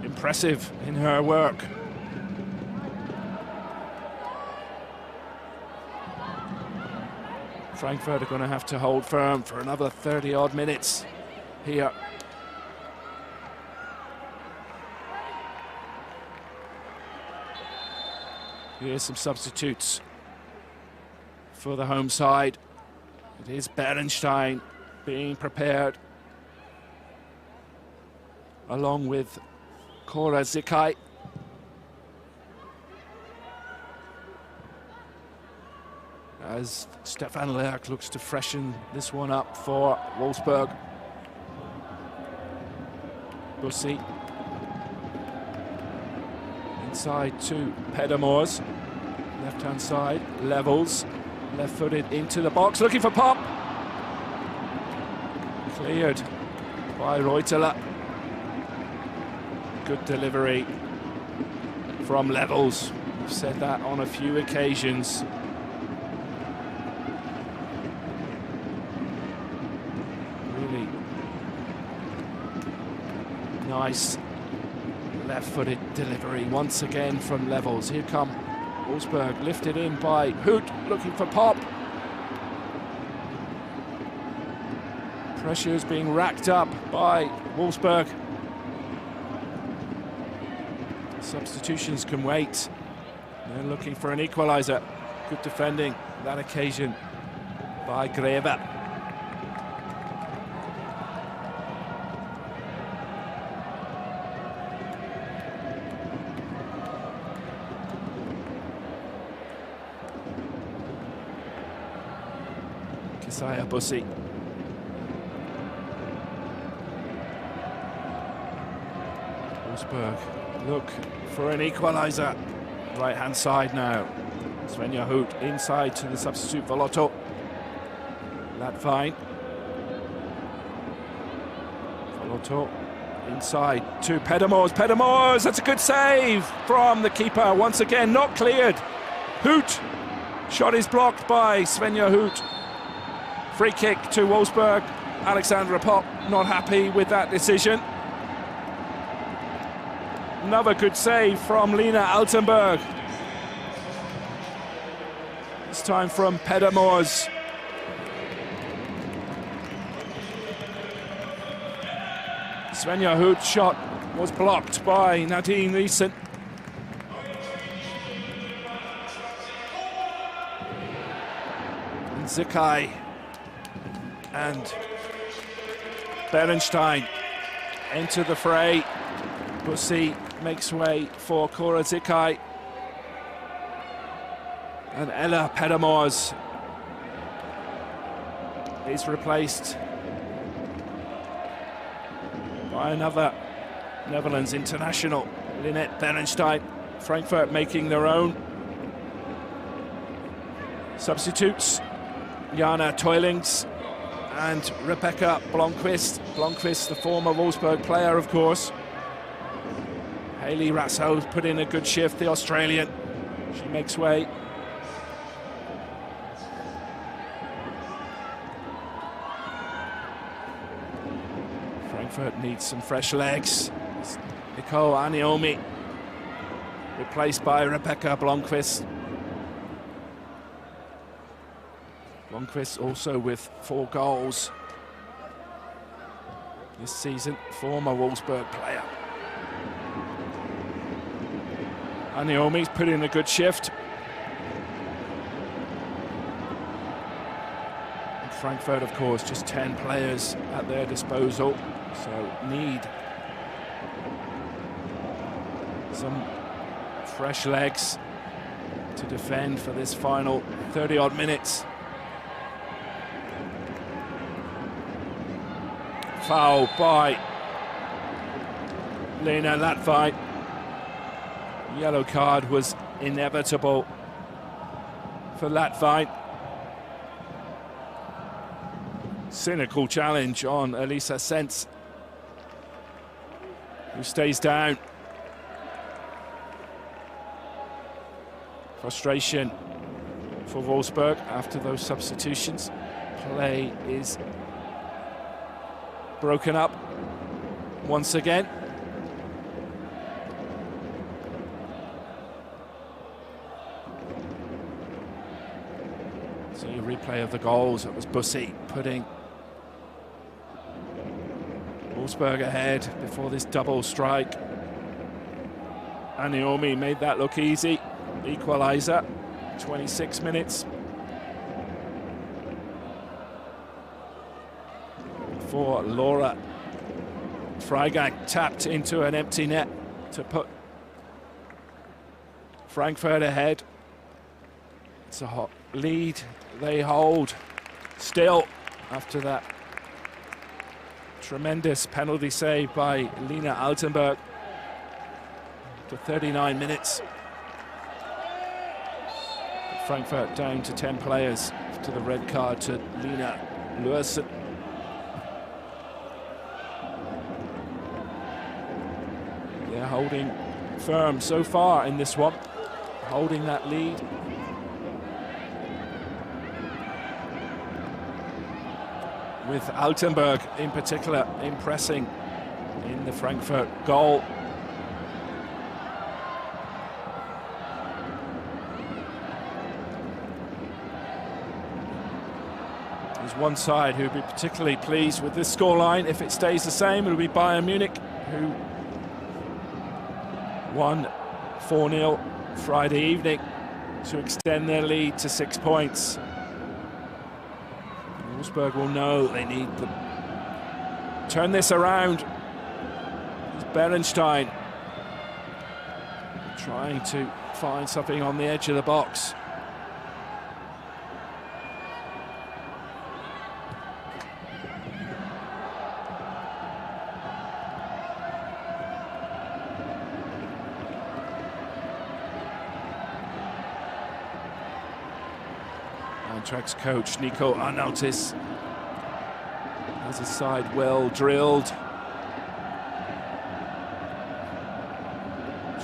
impressive in her work. Frankfurt are going to have to hold firm for another 30-odd minutes here. Here's some substitutes for the home side. It is Berenstein being prepared. along with Cora Zikai. As Stefan Lerck looks to freshen this one up for Wolfsburg. Bussi. Inside to Pedamors. Left-hand side, levels. Left-footed into the box, looking for Pop. Cleared by Reuteler. Good delivery from Levels. I've said that on a few occasions. Really nice left-footed delivery once again from Levels. Here come Wolfsburg, lifted in by Hoot, looking for Pop. Pressure is being racked up by Wolfsburg. Substitutions can wait. They're looking for an equaliser. Good defending that occasion by Greve. Kisaya Bussi. Wolfsburg look for an equaliser. Right hand side now. Svenja Hoot inside to the substitute Volotto. Latvine. Volotto inside to Pedamors. Pedamors, that's a good save from the keeper. Once again, not cleared. Hoot. Shot is blocked by Svenja Hoot. Free kick to Wolfsburg. Alexandra Pop not happy with that decision. Another good save from Lena Altenberg. This time from Pedamors. Svenja Hoot's shot was blocked by Nadine Nielsen. And Zikai and Berenstein enter the fray. Bussi makes way for Cora Zikai. And Ella Pedamors is replaced by another Netherlands international, Lynette Berenstein. Frankfurt making their own substitutes. Jana Teulings and Rebecca Blomqvist. Blomqvist, the former Wolfsburg player, of course. Hayley Rasso put in a good shift, the Australian. She makes way. Frankfurt needs some fresh legs. Nicole Aniomi replaced by Rebecca Blomqvist. Blomqvist also with 4 goals this season, former Wolfsburg player. Aniomi's put in a good shift. And Frankfurt, of course, just 10 players at their disposal, so need some fresh legs to defend for this final 30-odd minutes. Foul by Lena Latvine. Yellow card was inevitable for Latvine. Cynical challenge on Elisa Sens, who stays down. Frustration for Wolfsburg after those substitutions. Play is broken up once again. So a replay of the goals. It was Bussi putting Wolfsburg ahead before this double strike. Aniomi made that look easy. Equaliser, 26 minutes. For Laura Freigang tapped into an empty net to put Frankfurt ahead. It's a hot lead they hold still after that tremendous penalty save by Lina Altenberg to 39 minutes. Frankfurt down to 10 players after the red card to Lina Luersen. They're holding firm so far in this one, holding that lead. With Altenberg in particular impressing in the Frankfurt goal. There's one side who'll be particularly pleased with this scoreline. If it stays the same, it'll be Bayern Munich, who won 4-0 Friday evening to extend their lead to 6 points. Wolfsburg will know they need to turn this around. It's Berenstein trying to find something on the edge of the box. Eintracht's coach Nico Arnautis has his side well drilled,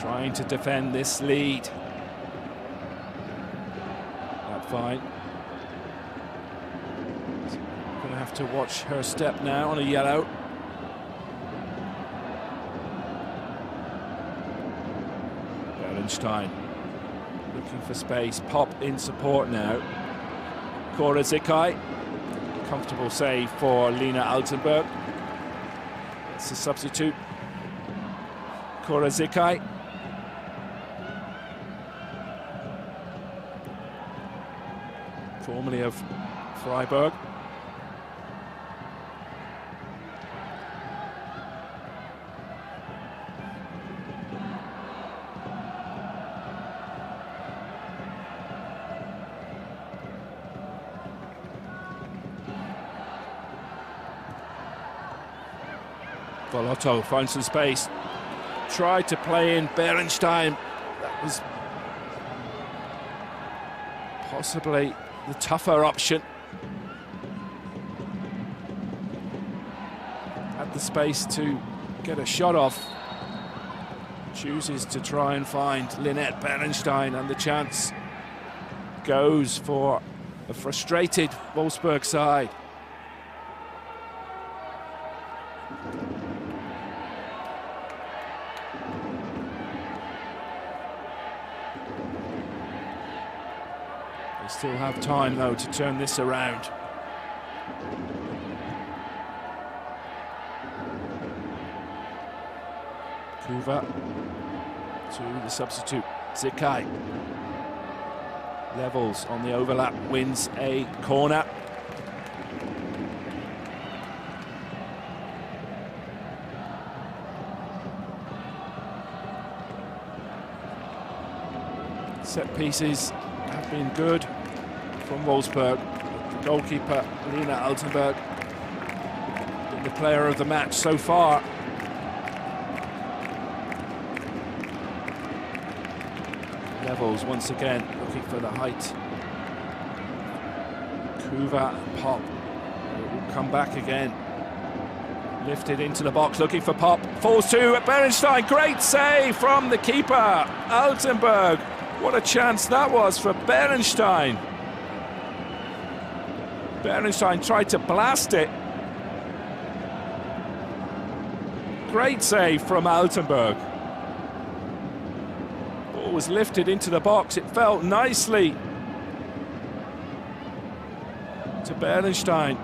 trying to defend this lead. That fine. Going to have to watch her step now on a yellow. Berenstein looking for space. Pop in support now. Cora Zikai, comfortable save for Lina Altenberg. It's a substitute. Cora Zikai. Formerly of Freiburg. Volotto finds some space, tried to play in Berenstein. That was possibly the tougher option. Had the space to get a shot off. Chooses to try and find Lynette Berenstein, and the chance goes for a frustrated Wolfsburg side. They still have time, though, to turn this around. Kuva to the substitute, Zikai. Levels on the overlap, wins a corner. Set pieces have been good from Wolfsburg. The goalkeeper, Lina Altenberg, been the player of the match so far. Levels once again, looking for the height. Kuva, Pop, it will come back again. Lifted into the box, looking for Pop, falls to Berenstein, great save from the keeper, Altenberg. What a chance that was for Berenstein. Berenstein tried to blast it. Great save from Altenberg. Ball was lifted into the box. It fell nicely to Berenstein.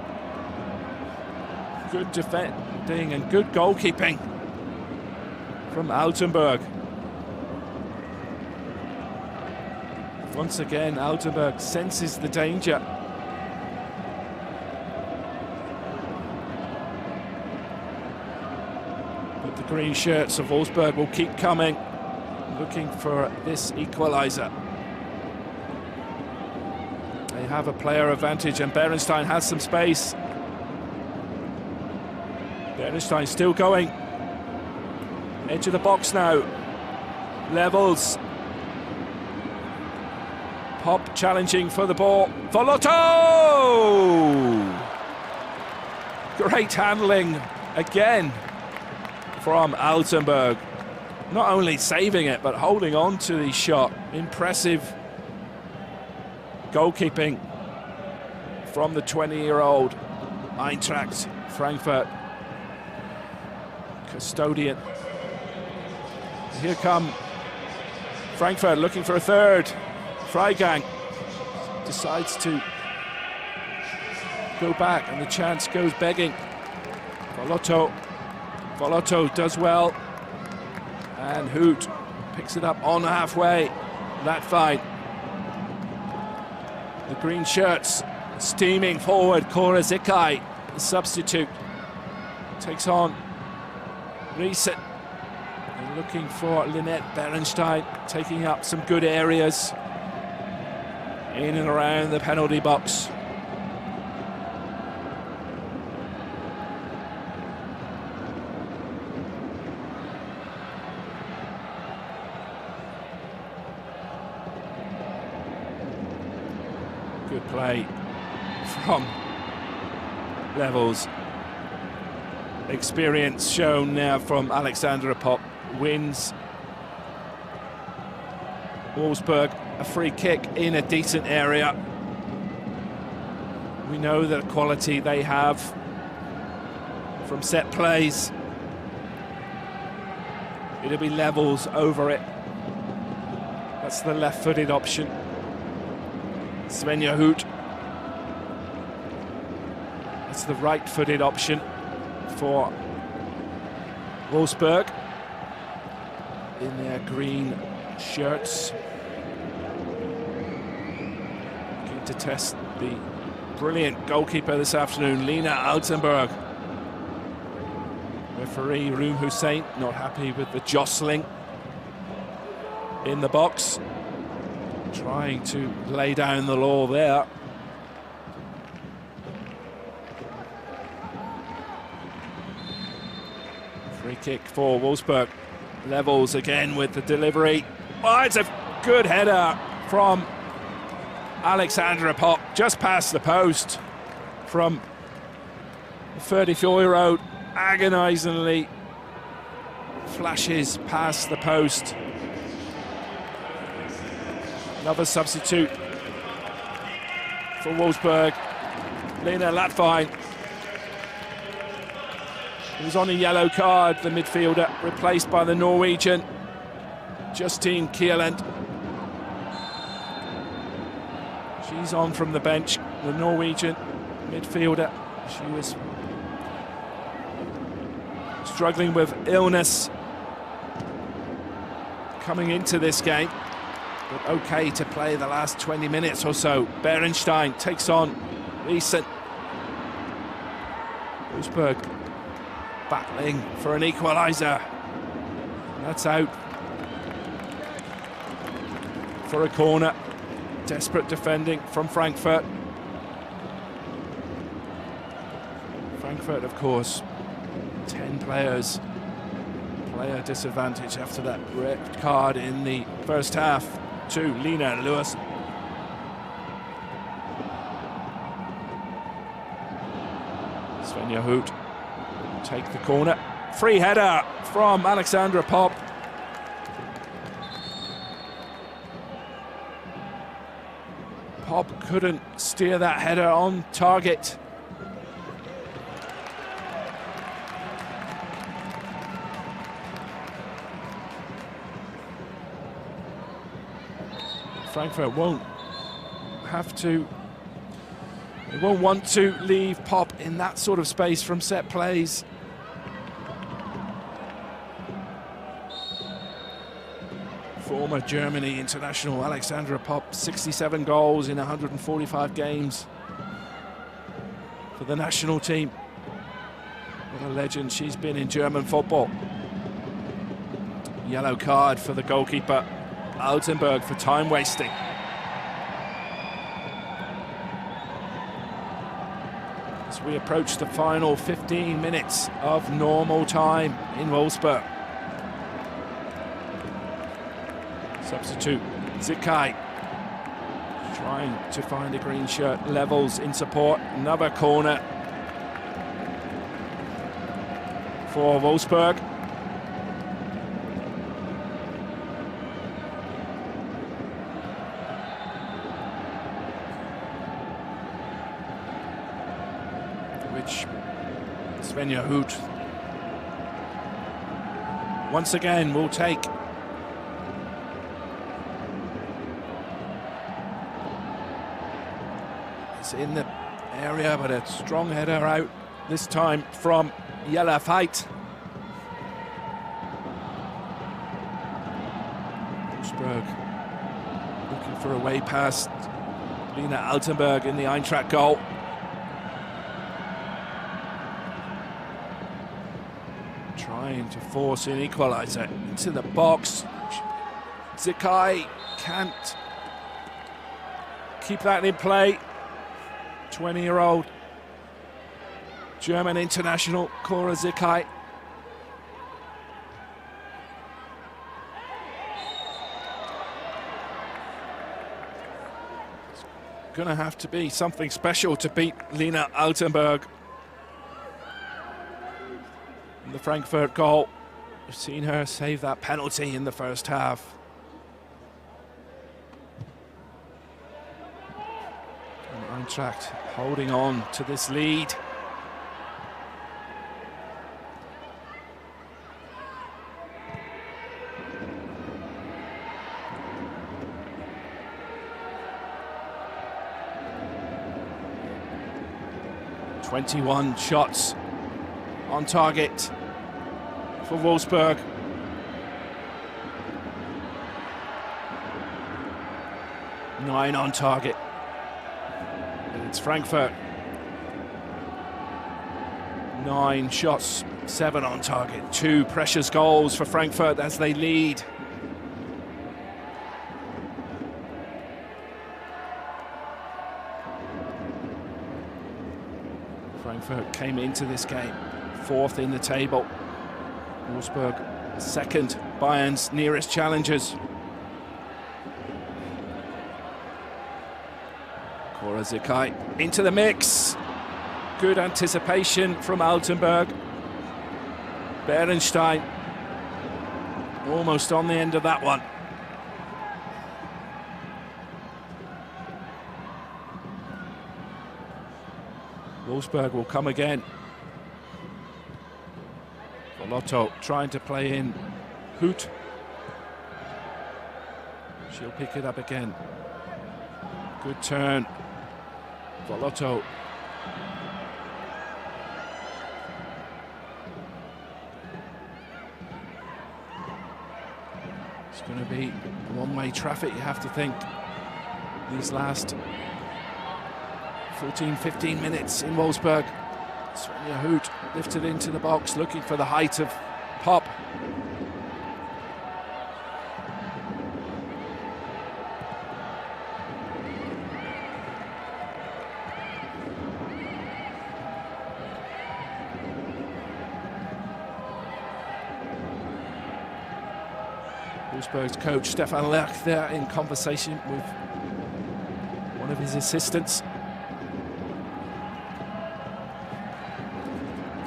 Good defending and good goalkeeping from Altenberg. Once again, Altenberg senses the danger. green shirts of Wolfsburg will keep coming, looking for this equaliser. They have a player advantage, and Berenstein has some space. Berenstein still going. Edge of the box now. Levels. Pop challenging for the ball. Volotto! Great handling again from Altenberg. Not only saving it, but holding on to the shot. Impressive goalkeeping from the 20-year-old Eintracht Frankfurt custodian. Here come Frankfurt looking for a third. Freigang decides to go back, and the chance goes begging. Volotto does well, and Hoot picks it up on halfway. That fine. The green shirts steaming forward. Kora Zikai, the substitute, takes on Reset. And looking for Lynette Berenstein, taking up some good areas in and around the penalty box. Good play from Levels. Experience shown now from Alexandra Pop. Wins Wolfsburg a free kick in a decent area. We know the quality they have from set plays. It'll be Levels over it. That's the left-footed option. Svenja Hoot. That's the right-footed option for Wolfsburg in their green shirts. Looking to test the brilliant goalkeeper this afternoon, Lena Altenberg. Referee Room Hussein not happy with the jostling in the box, trying to lay down the law there. Free kick for Wolfsburg. Levels again with the delivery. Oh, it's a good header from Alexandra Pop, just past the post from the 34-year-old. Agonisingly flashes past the post. Another substitute for Wolfsburg, Lena Latvine. He was on a yellow card, the midfielder, replaced by the Norwegian Justine Kieland. She's on from the bench, the Norwegian midfielder. She was struggling with illness coming into this game, but okay to play the last 20 minutes or so. Berenstein takes on Riesen. Wolfsburg battling for an equaliser. That's out for a corner. Desperate defending from Frankfurt. Frankfurt, of course, 10 players. Player disadvantage after that red card in the first half to Lena Lewis. Svenja Hoot take the corner. Free header from Alexandra Pop. Pop couldn't steer that header on target. Frankfurt won't have to, they won't want to leave Pop in that sort of space from set plays. Former Germany international Alexandra Pop, 67 goals in 145 games for the national team. What a legend she's been in German football. Yellow card for the goalkeeper, Altenberg, for time wasting. As we approach the final 15 minutes of normal time in Wolfsburg. Substitute Zikai trying to find a green shirt, levels in support. Another corner for Wolfsburg. Which Svenja Hoot once again will take. It's in the area, but a strong header out, this time from Jelle Veit. Wolfsburg looking for a way past Lina Altenberg in the Eintracht goal. Trying to force an equaliser into the box. Zikai can't keep that in play. 20-year-old German international Cora Zikai. It's going to have to be something special to beat Lina Altenberg. And the Frankfurt goal, we've seen her save that penalty in the first half. And Eintracht holding on to this lead. "21 shots on target for Wolfsburg. Nine on target. And it's Frankfurt. 9 shots, 7 on target. 2 precious goals for Frankfurt as they lead. Frankfurt came into this game 4th in the table. Wolfsburg 2nd, Bayern's nearest challengers. Cora Zikai into the mix. Good anticipation from Altenberg. Berenstein almost on the end of that one. Wolfsburg will come again. Lotto trying to play in Hoot. She'll pick it up again. Good turn for Lotto. It's going to be one-way traffic, you have to think, these last 14-15 minutes in Wolfsburg. Svenja Hoot lifted into the box, looking for the height of Pop. Wolfsburg's coach Stefan Lerch there in conversation with one of his assistants.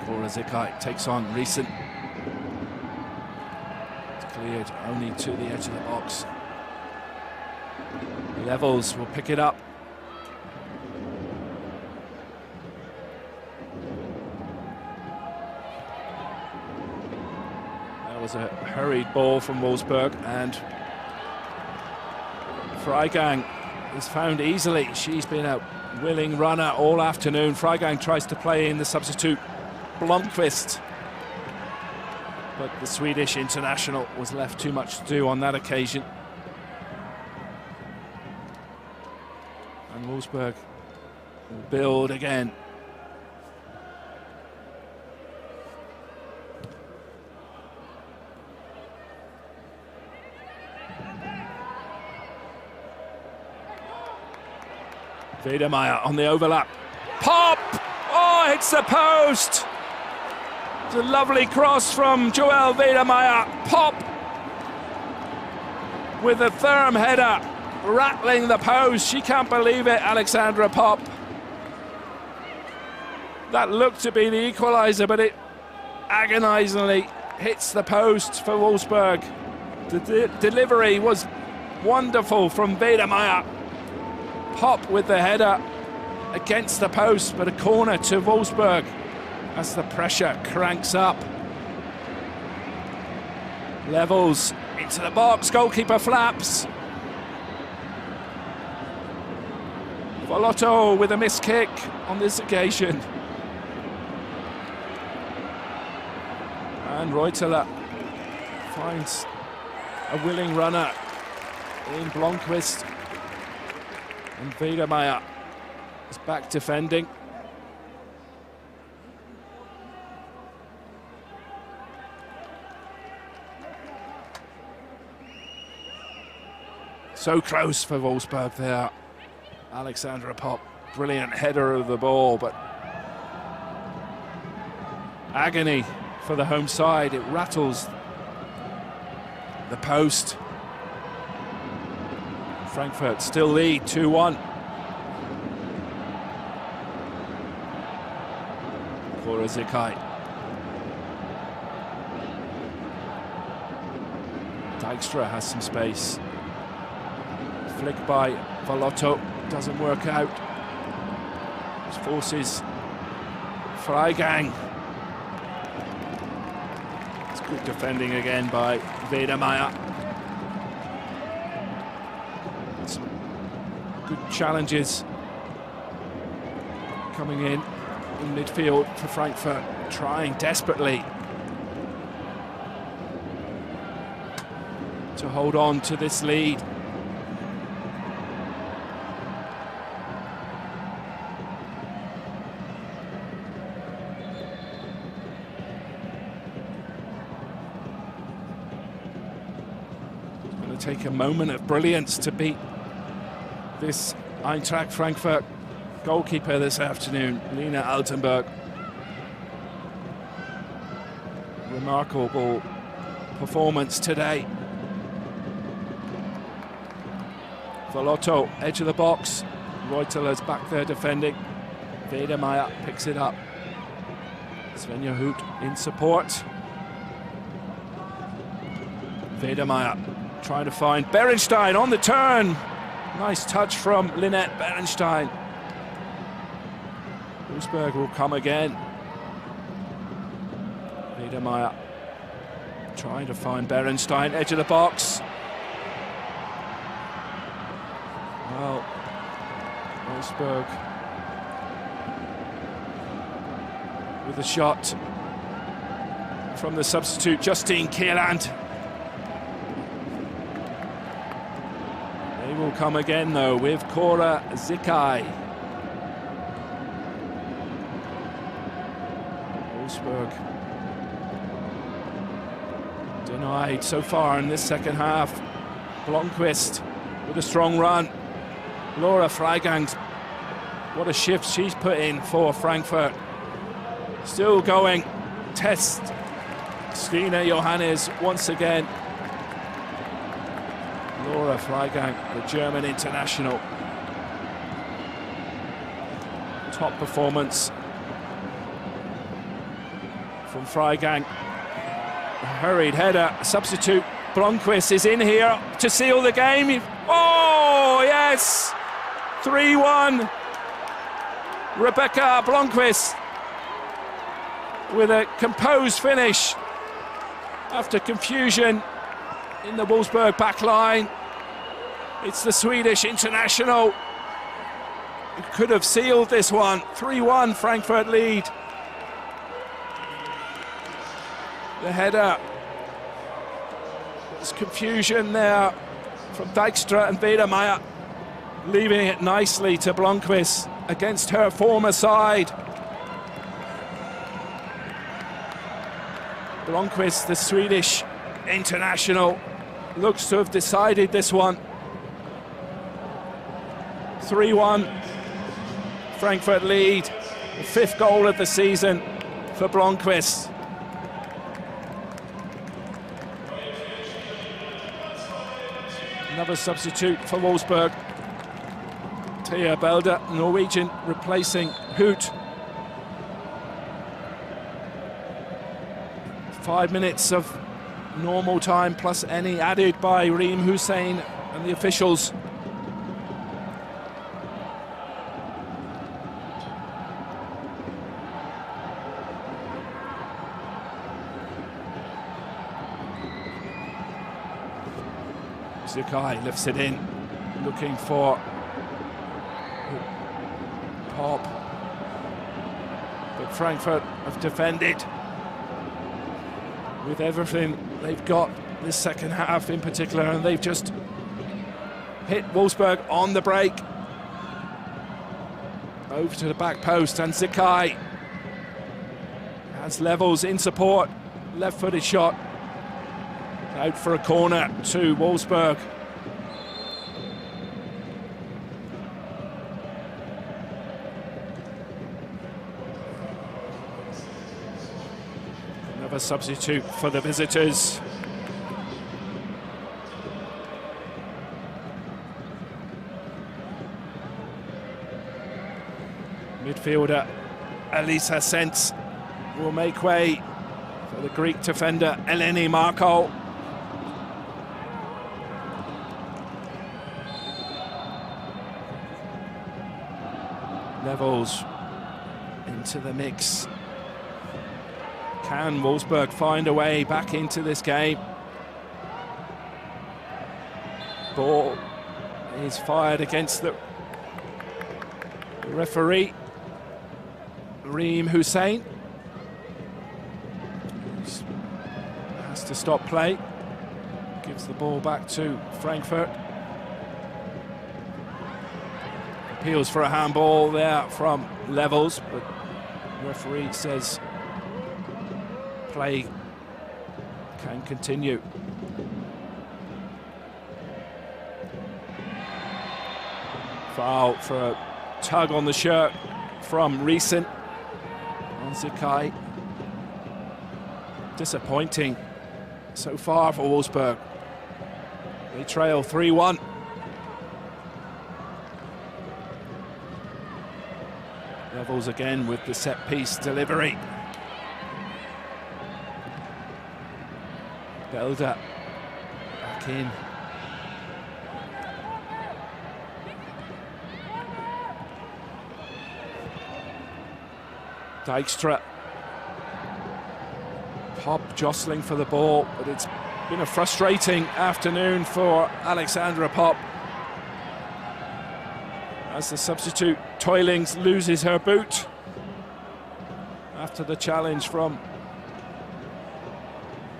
Cora Zikai takes on Riesen. It's cleared only to the edge of the box. Levels will pick it up. That was a hurried ball from Wolfsburg, and Freigang is found easily. She's been a willing runner all afternoon. Freigang tries to play in the substitute Blomqvist, but the Swedish international was left too much to do on that occasion. And Wolfsburg will build again. Wiedemeyer on the overlap. Pop! Oh, hits the post! It's a lovely cross from Joel Wiedemeyer. Pop! With a firm header, rattling the post. She can't believe it, Alexandra Pop. That looked to be the equaliser, but it agonisingly hits the post for Wolfsburg. The delivery was wonderful from Wiedemeyer. Pop with the header against the post, but a corner to Wolfsburg as the pressure cranks up. Levels into the box, goalkeeper flaps. Volotto with a missed kick on this occasion. And Reuteler finds a willing runner in Blomqvist. And Wiedemeyer is back defending. So close for Wolfsburg there. Alexandra Pop, brilliant header of the ball, but agony for the home side. It rattles the post. Frankfurt still lead 2-1. Cora Zikai. Dijkstra has some space. Flick by Volotto, doesn't work out. Forces Freigang. It's good defending again by Wiedemeyer. Some good challenges coming in midfield for Frankfurt, trying desperately to hold on to this lead. Take a moment of brilliance to beat this Eintracht Frankfurt goalkeeper this afternoon, Lena Altenberg. Remarkable performance today. Volotto, edge of the box. Reuteler's back there defending. Wiedemeyer picks it up. Svenja Hoot in support. Wiedemeyer trying to find Berenstein on the turn. Nice touch from Lynette Berenstein. Wolfsburg will come again. Wiedemeyer trying to find Berenstein, edge of the box. Well, Wolfsburg with a shot from the substitute Justine Kierland. Will come again though with Cora Zikai. Wolfsburg denied so far in this second half. Blomqvist with a strong run. Laura Freigang, what a shift she's put in for Frankfurt. Still going. Test Stina Johannes once again. Laura Freigang, the German international. Top performance from Freigang. A hurried header, substitute Blomqvist is in here to seal the game. Oh, yes! 3-1. Rebecca Blomqvist with a composed finish after confusion in the Wolfsburg back line. It's the Swedish international who could have sealed this one. 3-1 Frankfurt lead. The header. There's confusion there from Dijkstra and Wiedemeyer, leaving it nicely to Blomqvist against her former side. Blomqvist, the Swedish international, looks to have decided this one. 3-1 Frankfurt lead. The 5th goal of the season for Blomqvist. Another substitute for Wolfsburg. Thea Belder, Norwegian, replacing Hoot. 5 minutes of normal time plus any added by Reem Hussein and the officials. Zukai lifts it in, looking for Pop, but Frankfurt have defended with everything they've got this second half in particular, and they've just hit Wolfsburg on the break. Over to the back post, and Zukai has Levels in support, left-footed shot. Out for a corner to Wolfsburg. Another substitute for the visitors. Midfielder Elisa Sens will make way for the Greek defender Eleni Marko. Levels into the mix. Can Wolfsburg find a way back into this game? Ball is fired against the referee, Reem Hussein. Has to stop play. Gives the ball back to Frankfurt. Appeals for a handball there from Levels, but the referee says play can continue. Foul for a tug on the shirt from Riesen on Zukai. Disappointing so far for Wolfsburg. They trail 3-1. Levels again with the set-piece delivery. Belder back in. Dijkstra. Pop jostling for the ball, but it's been a frustrating afternoon for Alexandra Pop, as the substitute Toilings loses her boot after the challenge from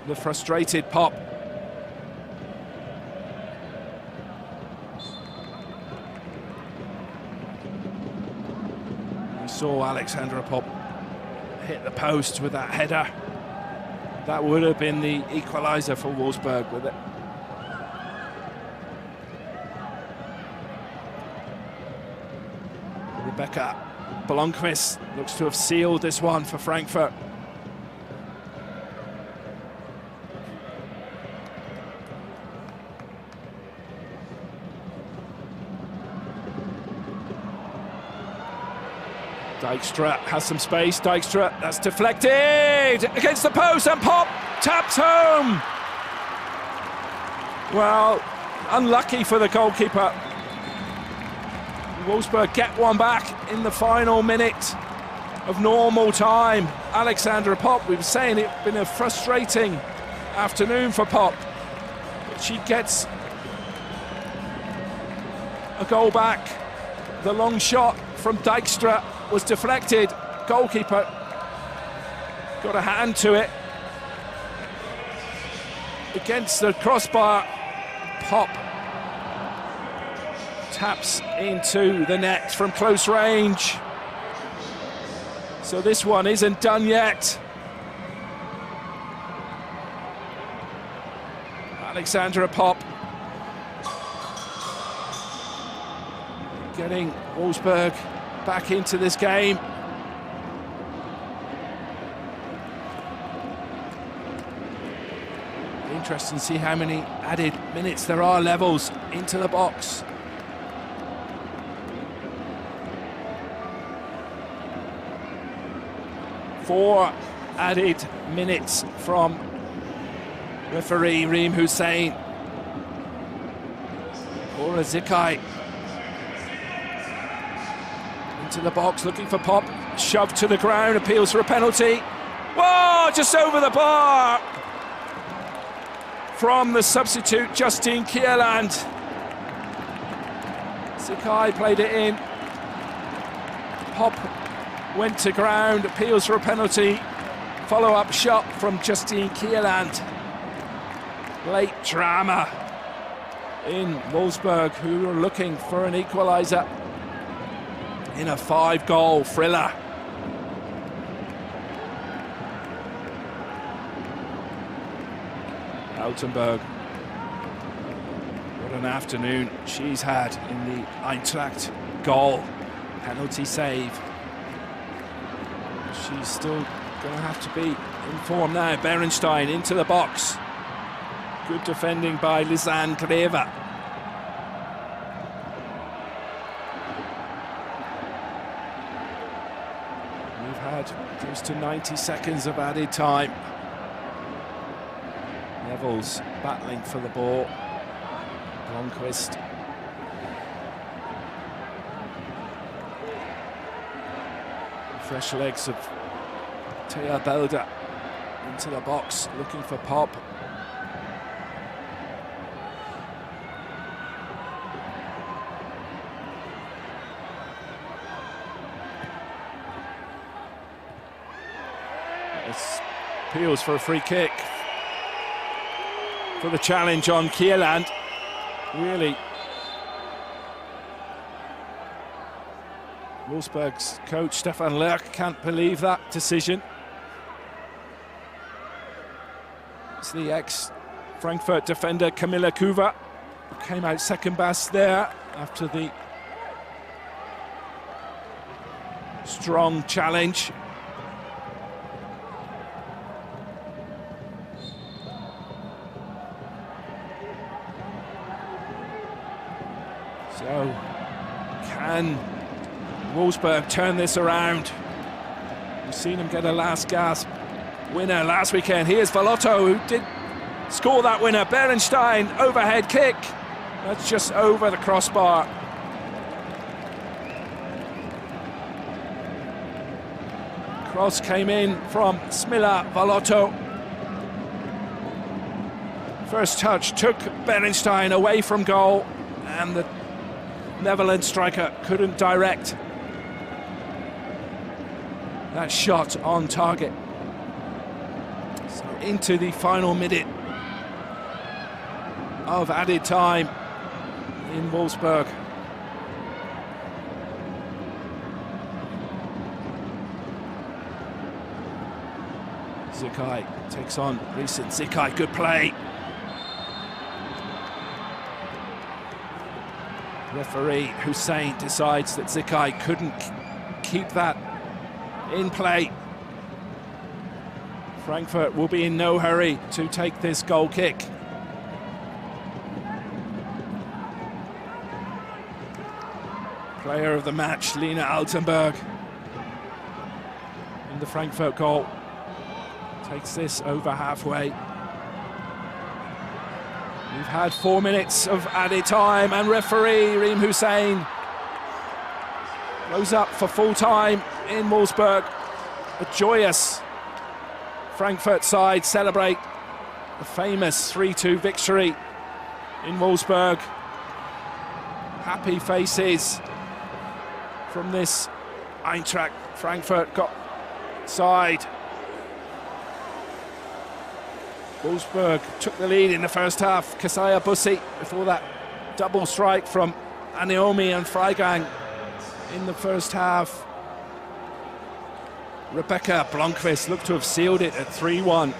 the frustrated Pop. We saw Alexandra Pop hit the post with that header. That would have been the equaliser for Wolfsburg with it. Rebecca Blomqvist looks to have sealed this one for Frankfurt. Dijkstra has some space. Dijkstra, that's deflected against the post, and Pop taps home. Well, unlucky for the goalkeeper. Wolfsburg get one back in the final minute of normal time. Alexandra Pop, we were saying it's been a frustrating afternoon for Pop, but she gets a goal back. The long shot from Dijkstra was deflected. Goalkeeper got a hand to it. Against the crossbar, Pop taps into the net from close range. So this one isn't done yet. Alexandra Pop getting Wolfsburg back into this game. Interesting to see how many added minutes there are. Levels into the box. Four added minutes from referee Reem Hussein. Or Zikai into the box, looking for Pop. Shoved to the ground, appeals for a penalty. Whoa, just over the bar from the substitute Justine Kierland. Zikai played it in. Pop went to ground, appeals for a penalty. Follow-up shot from Justine Kierland. Late drama in Wolfsburg, who are looking for an equaliser in a 5-goal thriller. Altenberg, what an afternoon she's had in the Eintracht goal. Penalty save. She's still going to have to be in form now. Berenstein into the box. Good defending by Lisanne Greve. We've had close to 90 seconds of added time. Neville's battling for the ball. Blomqvist. Fresh legs of Thea Belder into the box, looking for Pop. It's appeals for a free kick for the challenge on Kierland. Really, Wolfsburg's coach Stefan Lerch can't believe that decision. It's the ex-Frankfurt defender Camilla Kuva, who came out second best there after the strong challenge. So, can Wolfsburg turn this around? We've seen him get a last gasp winner last weekend. Here's Valotto, who did score that winner. Berenstein, overhead kick. That's just over the crossbar. Cross came in from Smilla Valotto. First touch took Berenstein away from goal, and the Netherlands striker couldn't direct that shot on target. So into the final minute of added time in Wolfsburg. Zikai takes on recent Zikai, good play. Referee Hussein decides that Zikai couldn't keep that in play. Frankfurt will be in no hurry to take this goal kick. Player of the match, Lena Altenberg, in the Frankfurt goal. Takes this over halfway. We've had 4 minutes of added time, and referee Reem Hussein goes up for full time in Wolfsburg. A joyous Frankfurt side celebrate the famous 3-2 victory in Wolfsburg. Happy faces from this Eintracht Frankfurt side. Wolfsburg took the lead in the first half. Kasaya Bussi before that double strike from Anaomi and Freigang in the first half. Rebecca Blomqvist looked to have sealed it at 3-1.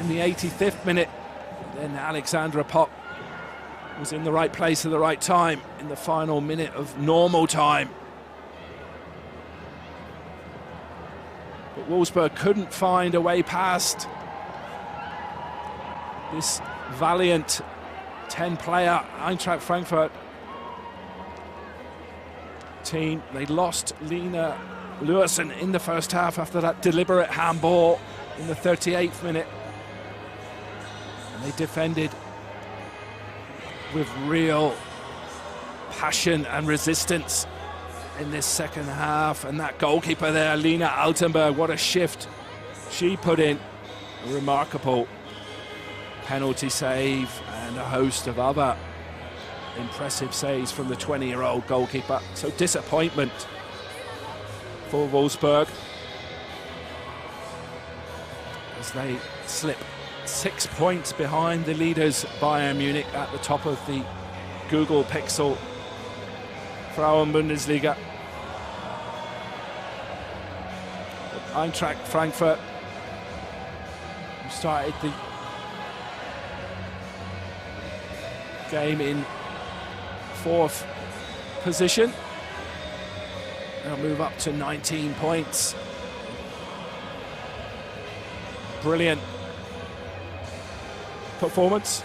In the 85th minute, then Alexandra Pop was in the right place at the right time in the final minute of normal time. But Wolfsburg couldn't find a way past this valiant 10-player Eintracht Frankfurt team. They lost Lena Luersen in the first half after that deliberate handball in the 38th minute. And they defended with real passion and resistance in this second half. And that goalkeeper there, Lena Altenberg, what a shift she put in. A remarkable penalty save and a host of other impressive saves from the 20-year-old goalkeeper. So disappointment for Wolfsburg as they slip 6 points behind the leaders Bayern Munich at the top of the Google Pixel Frauen-Bundesliga. Eintracht Frankfurt, who started the game in 4th position, they'll move up to 19 points. Brilliant performance.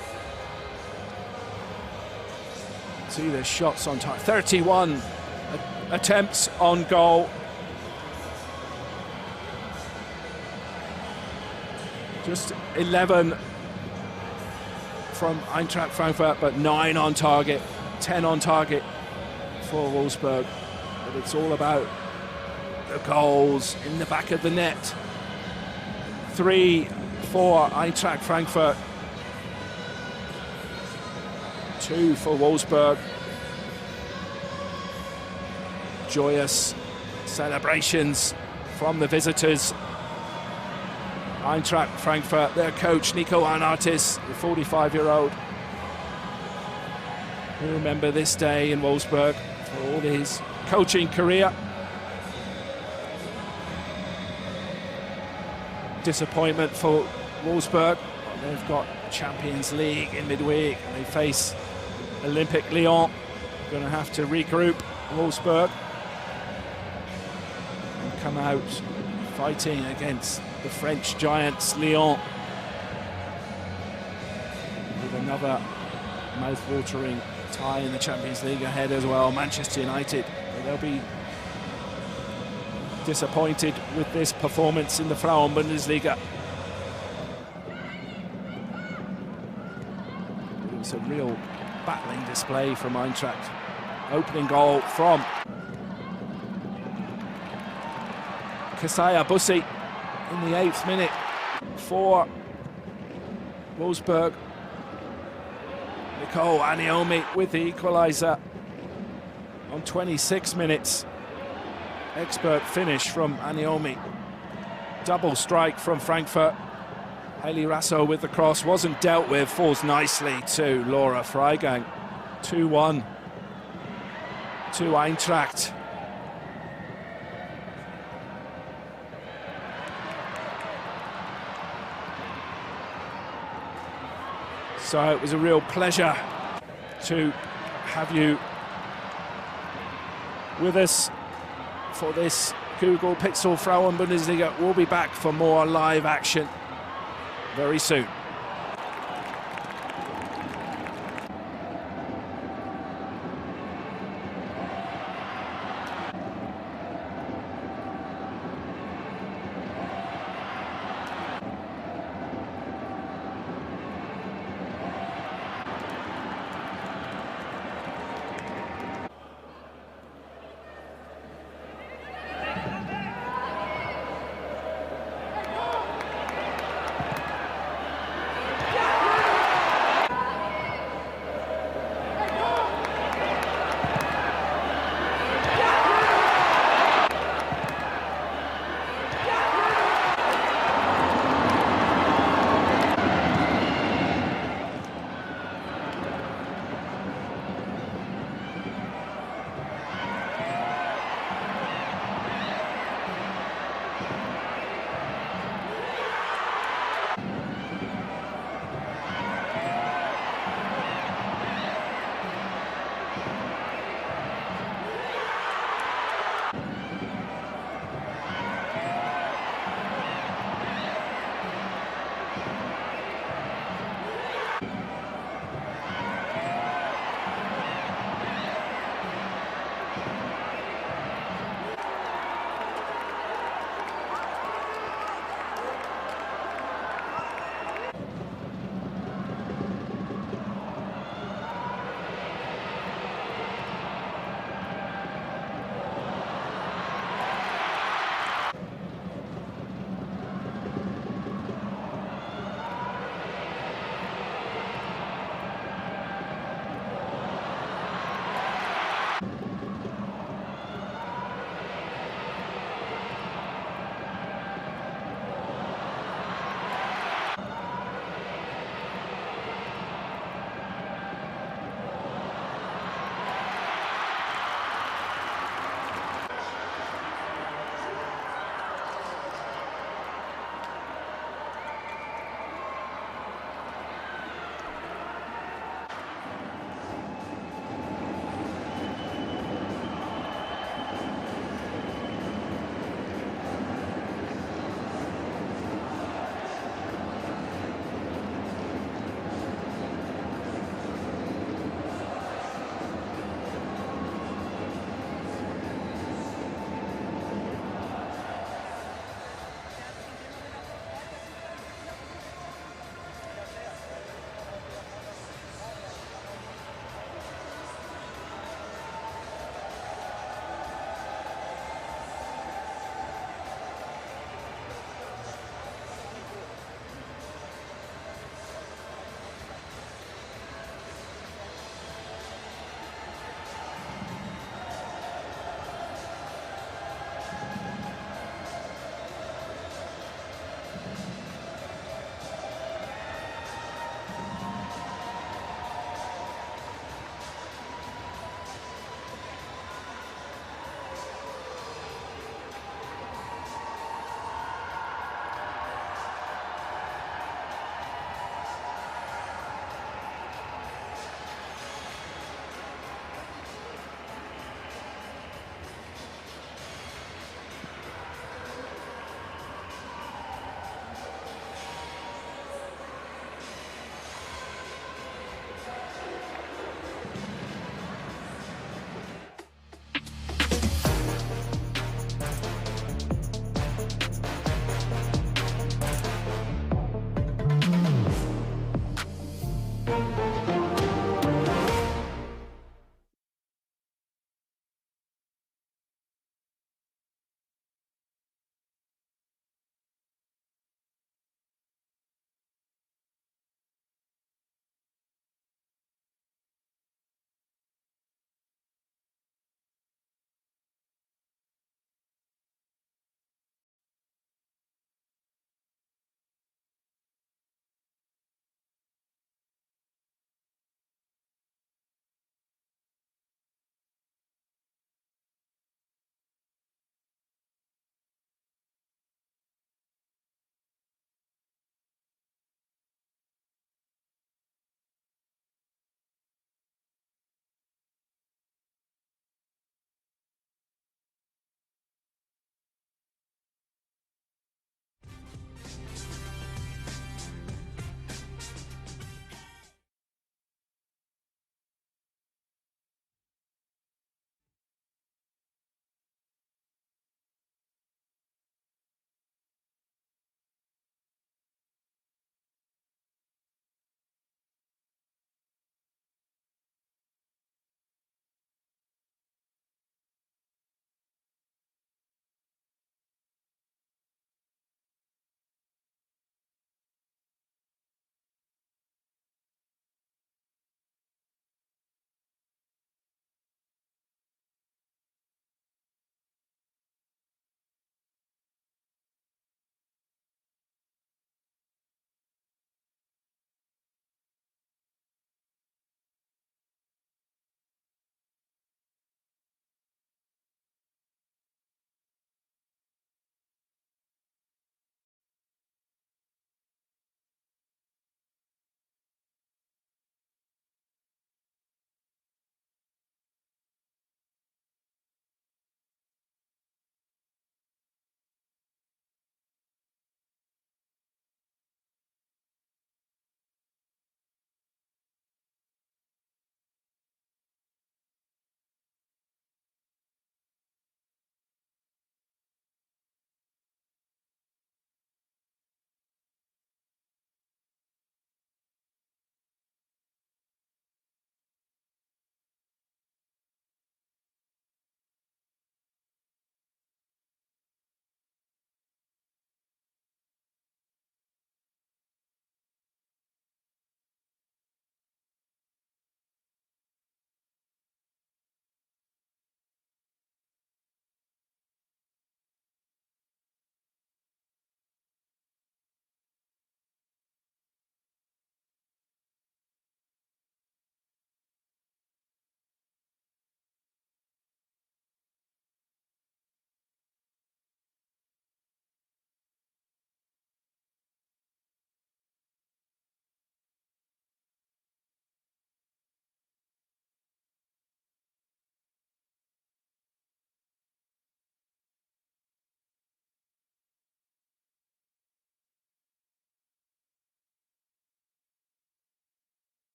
See the shots on target. 31 attempts on goal. Just 11 from Eintracht Frankfurt, but 9 on target, 10 on target for Wolfsburg. But it's all about the goals in the back of the net. 3 for Eintracht Frankfurt, 2 for Wolfsburg. Joyous celebrations from the visitors. Eintracht Frankfurt, their coach Nico Arnautis, the 45-year-old, who remember this day in Wolfsburg for all his coaching career. Disappointment for Wolfsburg. They've got Champions League in midweek and they face Olympique Lyon. Going to have to regroup Wolfsburg and come out fighting against the French giants Lyon with another mouth-watering tie in the Champions League ahead as well. Manchester United, they'll be disappointed with this performance in the Frauen-Bundesliga. It was a real battling display from Eintracht. Opening goal from Kasaya Bussi in the 8th minute for Wolfsburg. Nicole Aniomi with the equaliser on 26 minutes. Expert finish from Aniomi. Double strike from Frankfurt. Haley Rasso with the cross, wasn't dealt with, falls nicely to Laura Freigang. 2-1 to Eintracht. So it was a real pleasure to have you with us for this Google Pixel Frauen-Bundesliga. We'll be back for more live action very soon.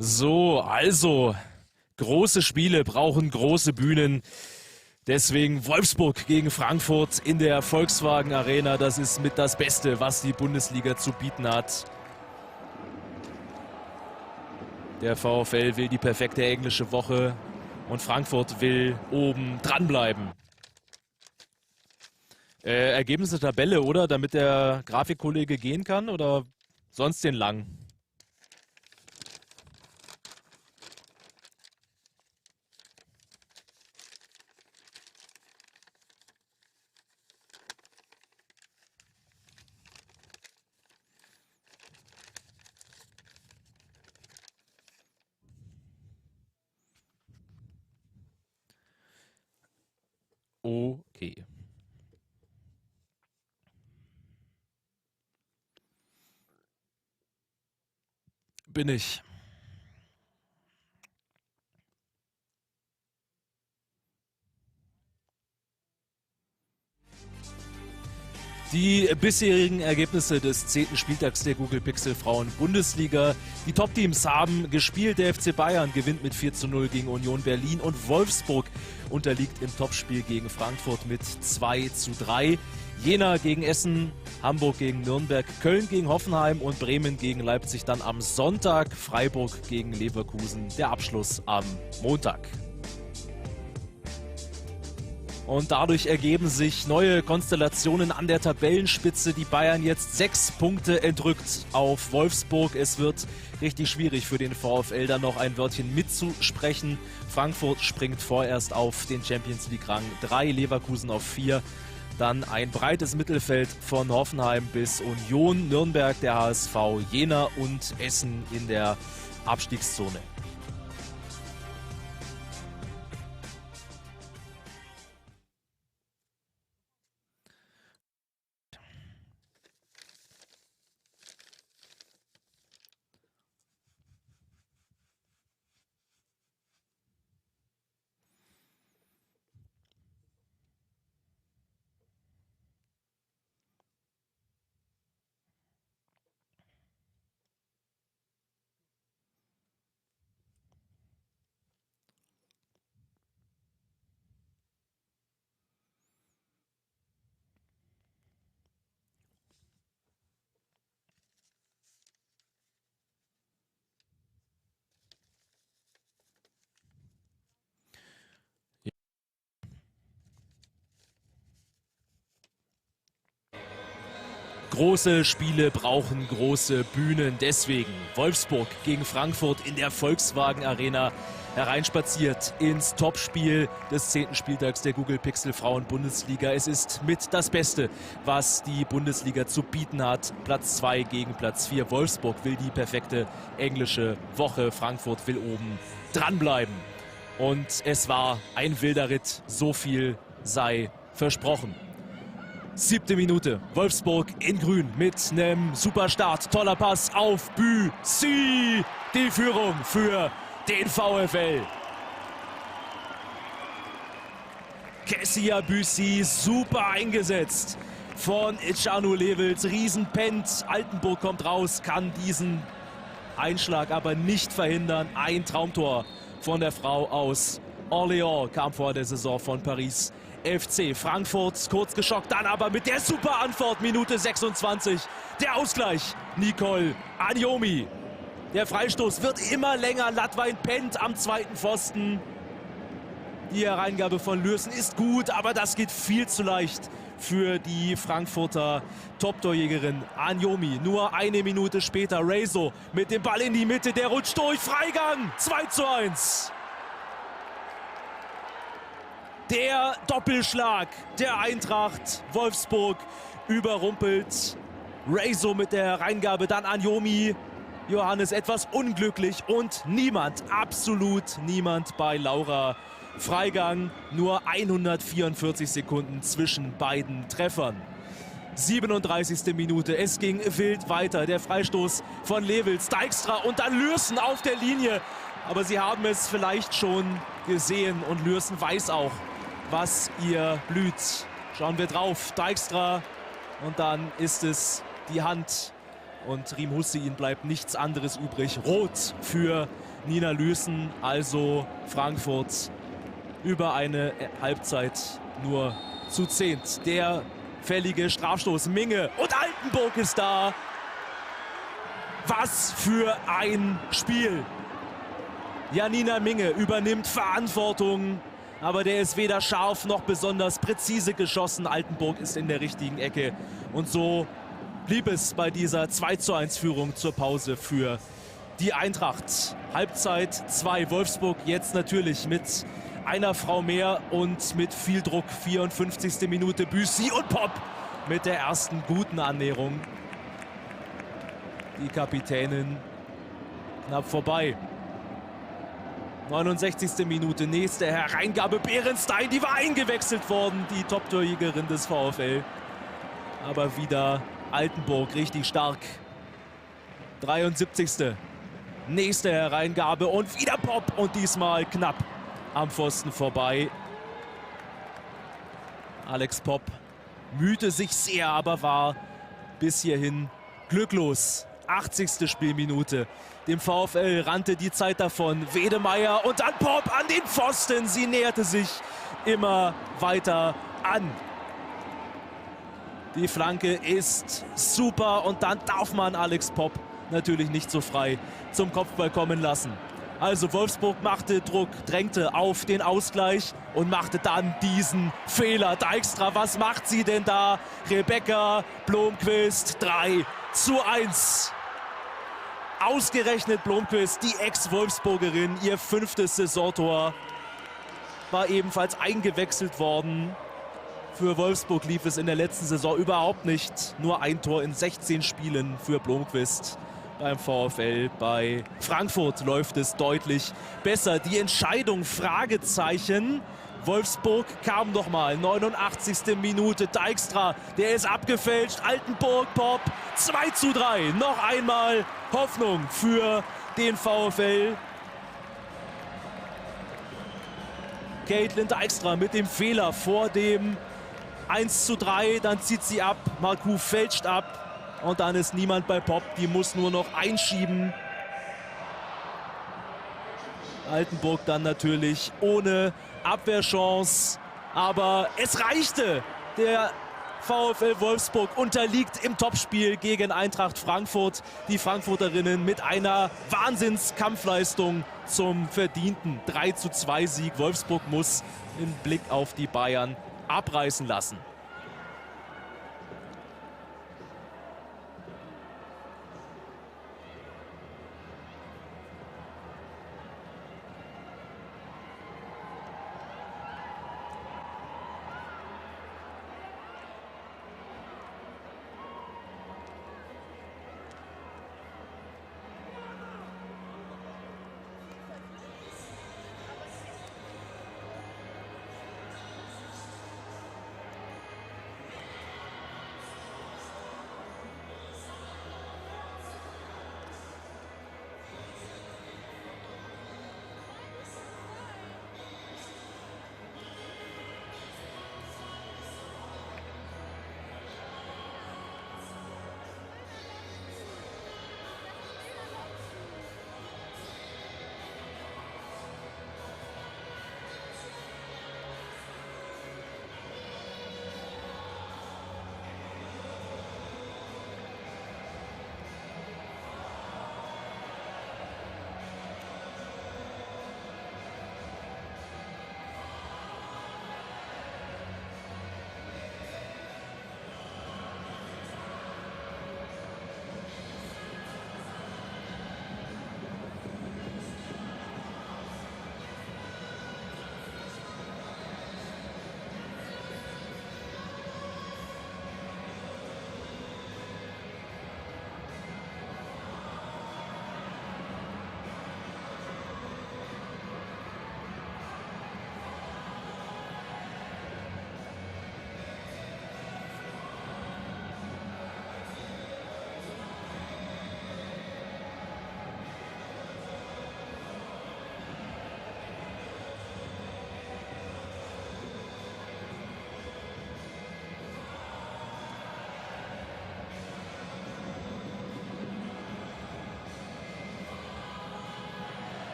So, also, große Spiele brauchen große Bühnen. Deswegen Wolfsburg gegen Frankfurt in der Volkswagen Arena. Das ist mit das Beste, was die Bundesliga zu bieten hat. Der VfL will die perfekte englische Woche und Frankfurt will oben dranbleiben. Ergebnisse Tabelle, oder? Damit der Grafikkollege gehen kann, oder sonst den lang? Okay. Bin ich. Die bisherigen Ergebnisse des 10. Spieltags der Google Pixel Frauen Bundesliga. Die Top-Teams haben gespielt. Der FC Bayern gewinnt mit 4:0 gegen Union Berlin und Wolfsburg unterliegt im Topspiel gegen Frankfurt mit 2:3. Jena gegen Essen, Hamburg gegen Nürnberg, Köln gegen Hoffenheim und Bremen gegen Leipzig dann am Sonntag. Freiburg gegen Leverkusen, der Abschluss am Montag. Und dadurch ergeben sich neue Konstellationen an der Tabellenspitze. Die Bayern jetzt 6 Punkte entrückt auf Wolfsburg. Es wird richtig schwierig für den VfL, da noch ein Wörtchen mitzusprechen. Frankfurt springt vorerst auf den Champions-League-Rang 3, Leverkusen auf 4. Dann ein breites Mittelfeld von Hoffenheim bis Union, Nürnberg, der HSV, Jena und Essen in der Abstiegszone. Große Spiele brauchen große Bühnen. Deswegen Wolfsburg gegen Frankfurt in der Volkswagen Arena hereinspaziert ins Topspiel des 10. Spieltags der Google Pixel Frauen Bundesliga. Es ist mit das Beste, was die Bundesliga zu bieten hat. Platz 2 gegen Platz 4. Wolfsburg will die perfekte englische Woche. Frankfurt will oben dranbleiben. Und es war ein wilder Ritt. So viel sei versprochen. 7. Minute, Wolfsburg in grün mit einem Superstart. Toller Pass auf Büssi. Die Führung für den VfL. Kessia Büssi, super eingesetzt von Icanu Levels. Riesenpent. Altenburg kommt raus, kann diesen Einschlag aber nicht verhindern. Ein Traumtor von der Frau aus Orléans kam vor der Saison von Paris FC. Frankfurt kurz geschockt, dann aber mit der super Antwort, Minute 26, der Ausgleich, Nicole Anjomi. Der Freistoß wird immer länger, Latwein pennt am zweiten Pfosten. Die Hereingabe von Lürsen ist gut, aber das geht viel zu leicht für die Frankfurter Top-Torjägerin Anjomi. Nur eine Minute später Rezo mit dem Ball in die Mitte, der rutscht durch, Freigang, 2:1. Der Doppelschlag der Eintracht Wolfsburg überrumpelt Rezo mit der Hereingabe, dann Anjomi. Johannes etwas unglücklich und niemand, absolut niemand bei Laura. Freigang, nur 144 Sekunden zwischen beiden Treffern. 37. Minute, es ging wild weiter. Der Freistoß von Levels, Dijkstra und dann Lürsen auf der Linie. Aber sie haben es vielleicht schon gesehen und Lürsen weiß auch, was ihr blüht. Schauen wir drauf, Dijkstra und dann ist es die Hand und Riem Hussein bleibt nichts anderes übrig. Rot für Nina Lüßen, also Frankfurt über eine Halbzeit nur zu 10. Der fällige Strafstoß, Minge und Altenburg ist da. Was für ein Spiel. Janina Minge übernimmt Verantwortung, aber der ist weder scharf noch besonders präzise geschossen. Altenburg ist in der richtigen Ecke und so blieb es bei dieser 2:1-Führung zur Pause für die Eintracht. Halbzeit 2, Wolfsburg jetzt natürlich mit einer Frau mehr und mit viel Druck. 54. Minute, Büssi und Pop mit der ersten guten Annäherung. Die Kapitänin knapp vorbei. 69. Minute, nächste Hereingabe, Behrenstein, die war eingewechselt worden, die Top-Torjägerin des VfL. Aber wieder Altenburg richtig stark. 73. Nächste Hereingabe und wieder Pop und diesmal knapp am Pfosten vorbei. Alex Pop mühte sich sehr, aber war bis hierhin glücklos. 80. Spielminute. Dem VfL rannte die Zeit davon. Wedemeyer und dann Pop an den Pfosten. Sie näherte sich immer weiter an. Die Flanke ist super und dann darf man Alex Pop natürlich nicht so frei zum Kopfball kommen lassen. Also Wolfsburg machte Druck, drängte auf den Ausgleich und machte dann diesen Fehler. Dijkstra, was macht sie denn da? Rebecca Blomqvist, 3:1. Ausgerechnet Blomqvist, die Ex-Wolfsburgerin, ihr 5. Saisontor, war ebenfalls eingewechselt worden. Für Wolfsburg lief es in der letzten Saison überhaupt nicht. Nur ein Tor in 16 Spielen für Blomqvist beim VfL. Bei Frankfurt läuft es deutlich besser. Die Entscheidung, Fragezeichen. Wolfsburg kam noch mal. 89. Minute, Dijkstra, der ist abgefälscht. Altenburg, Pop, 2:3. Noch einmal Hoffnung für den VfL. Caitlin Dijkstra mit dem Fehler vor dem 1:3, dann zieht sie ab, Marcoux fälscht ab und dann ist niemand bei Pop, die muss nur noch einschieben. Altenburg dann natürlich ohne Abwehrchance, aber es reichte. Der VfL Wolfsburg unterliegt im Topspiel gegen Eintracht Frankfurt. Die Frankfurterinnen mit einer Wahnsinnskampfleistung zum verdienten 3:2-Sieg. Wolfsburg muss im Blick auf die Bayern abreißen lassen.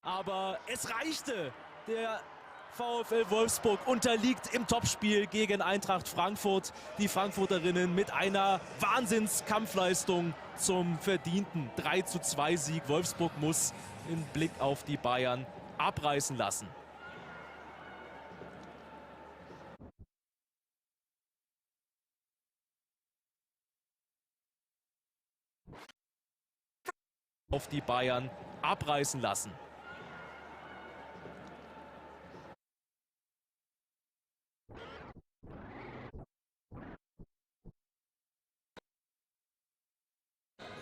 Aber es reichte. Der VfL Wolfsburg unterliegt im Topspiel gegen Eintracht Frankfurt. Die Frankfurterinnen mit einer Wahnsinnskampfleistung zum verdienten 3:2 Sieg. Wolfsburg muss im Blick auf die Bayern abreißen lassen. Auf die Bayern abreißen lassen.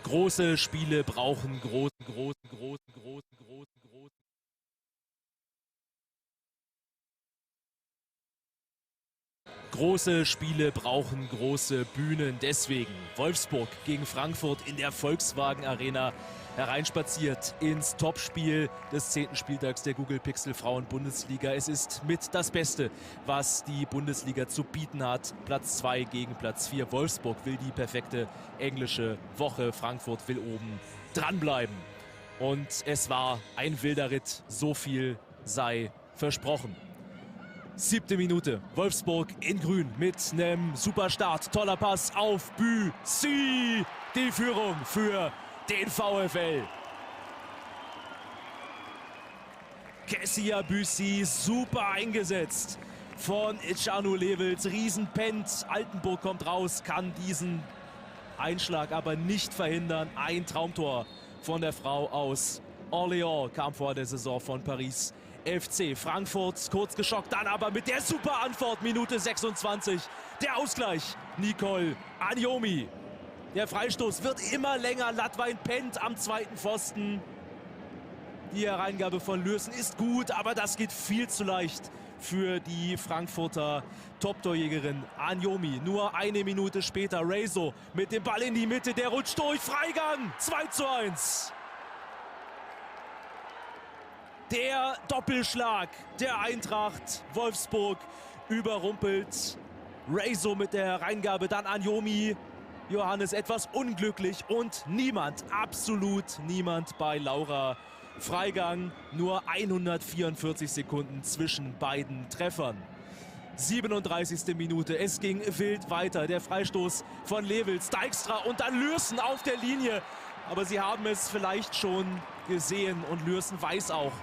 Große Spiele brauchen großen. Große Spiele brauchen große Bühnen. Deswegen Wolfsburg gegen Frankfurt in der Volkswagen Arena hereinspaziert ins Topspiel des 10. Spieltags der Google Pixel Frauen-Bundesliga. Es ist mit das Beste, was die Bundesliga zu bieten hat. Platz 2 gegen Platz 4. Wolfsburg will die perfekte englische Woche. Frankfurt will oben dranbleiben. Und es war ein wilder Ritt. So viel sei versprochen. 7. Minute, Wolfsburg in grün mit einem super Start. Toller Pass auf Büssi. Die Führung für den VfL. Kessia Büssi, super eingesetzt von Icanu Levels. Riesenpennt, Altenburg kommt raus, kann diesen Einschlag aber nicht verhindern. Ein Traumtor von der Frau aus Orléans kam vor der Saison von Paris FC. Frankfurt kurz geschockt, dann aber mit der super Antwort, Minute 26. Der Ausgleich, Nicole Anjomi. Der Freistoß wird immer länger, Latwein pennt am zweiten Pfosten. Die Hereingabe von Lürsen ist gut, aber das geht viel zu leicht für die Frankfurter Top-Torjägerin Anjomi. Nur eine Minute später Rezo mit dem Ball in die Mitte, der rutscht durch, Freigang, 2:1. Der Doppelschlag der Eintracht Wolfsburg überrumpelt Rezo mit der Hereingabe, dann Anjomi. Johannes etwas unglücklich und niemand, absolut niemand bei Laura Freigang. Nur 144 Sekunden zwischen beiden Treffern. 37. Minute, es ging wild weiter. Der Freistoß von Levels, Dijkstra und dann Lürsen auf der Linie. Aber sie haben es vielleicht schon gesehen und Lürsen weiß auch,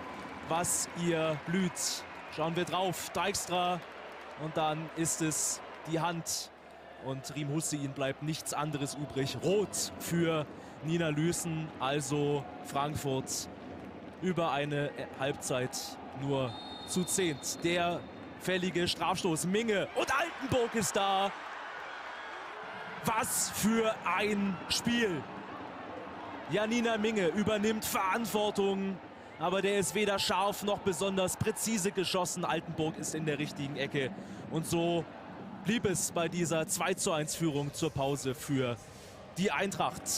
was ihr blüht. Schauen wir drauf, Dijkstra und dann ist es die Hand. Und Riem Hussein bleibt nichts anderes übrig. Rot für Nina Lürsen, also Frankfurt über eine Halbzeit nur zu 10. Der fällige Strafstoß, Minge und Altenburg ist da. Was für ein Spiel. Janina Minge übernimmt Verantwortung, aber der ist weder scharf noch besonders präzise geschossen. Altenburg ist in der richtigen Ecke und so blieb es bei dieser 2:1 Führung zur Pause für die Eintracht.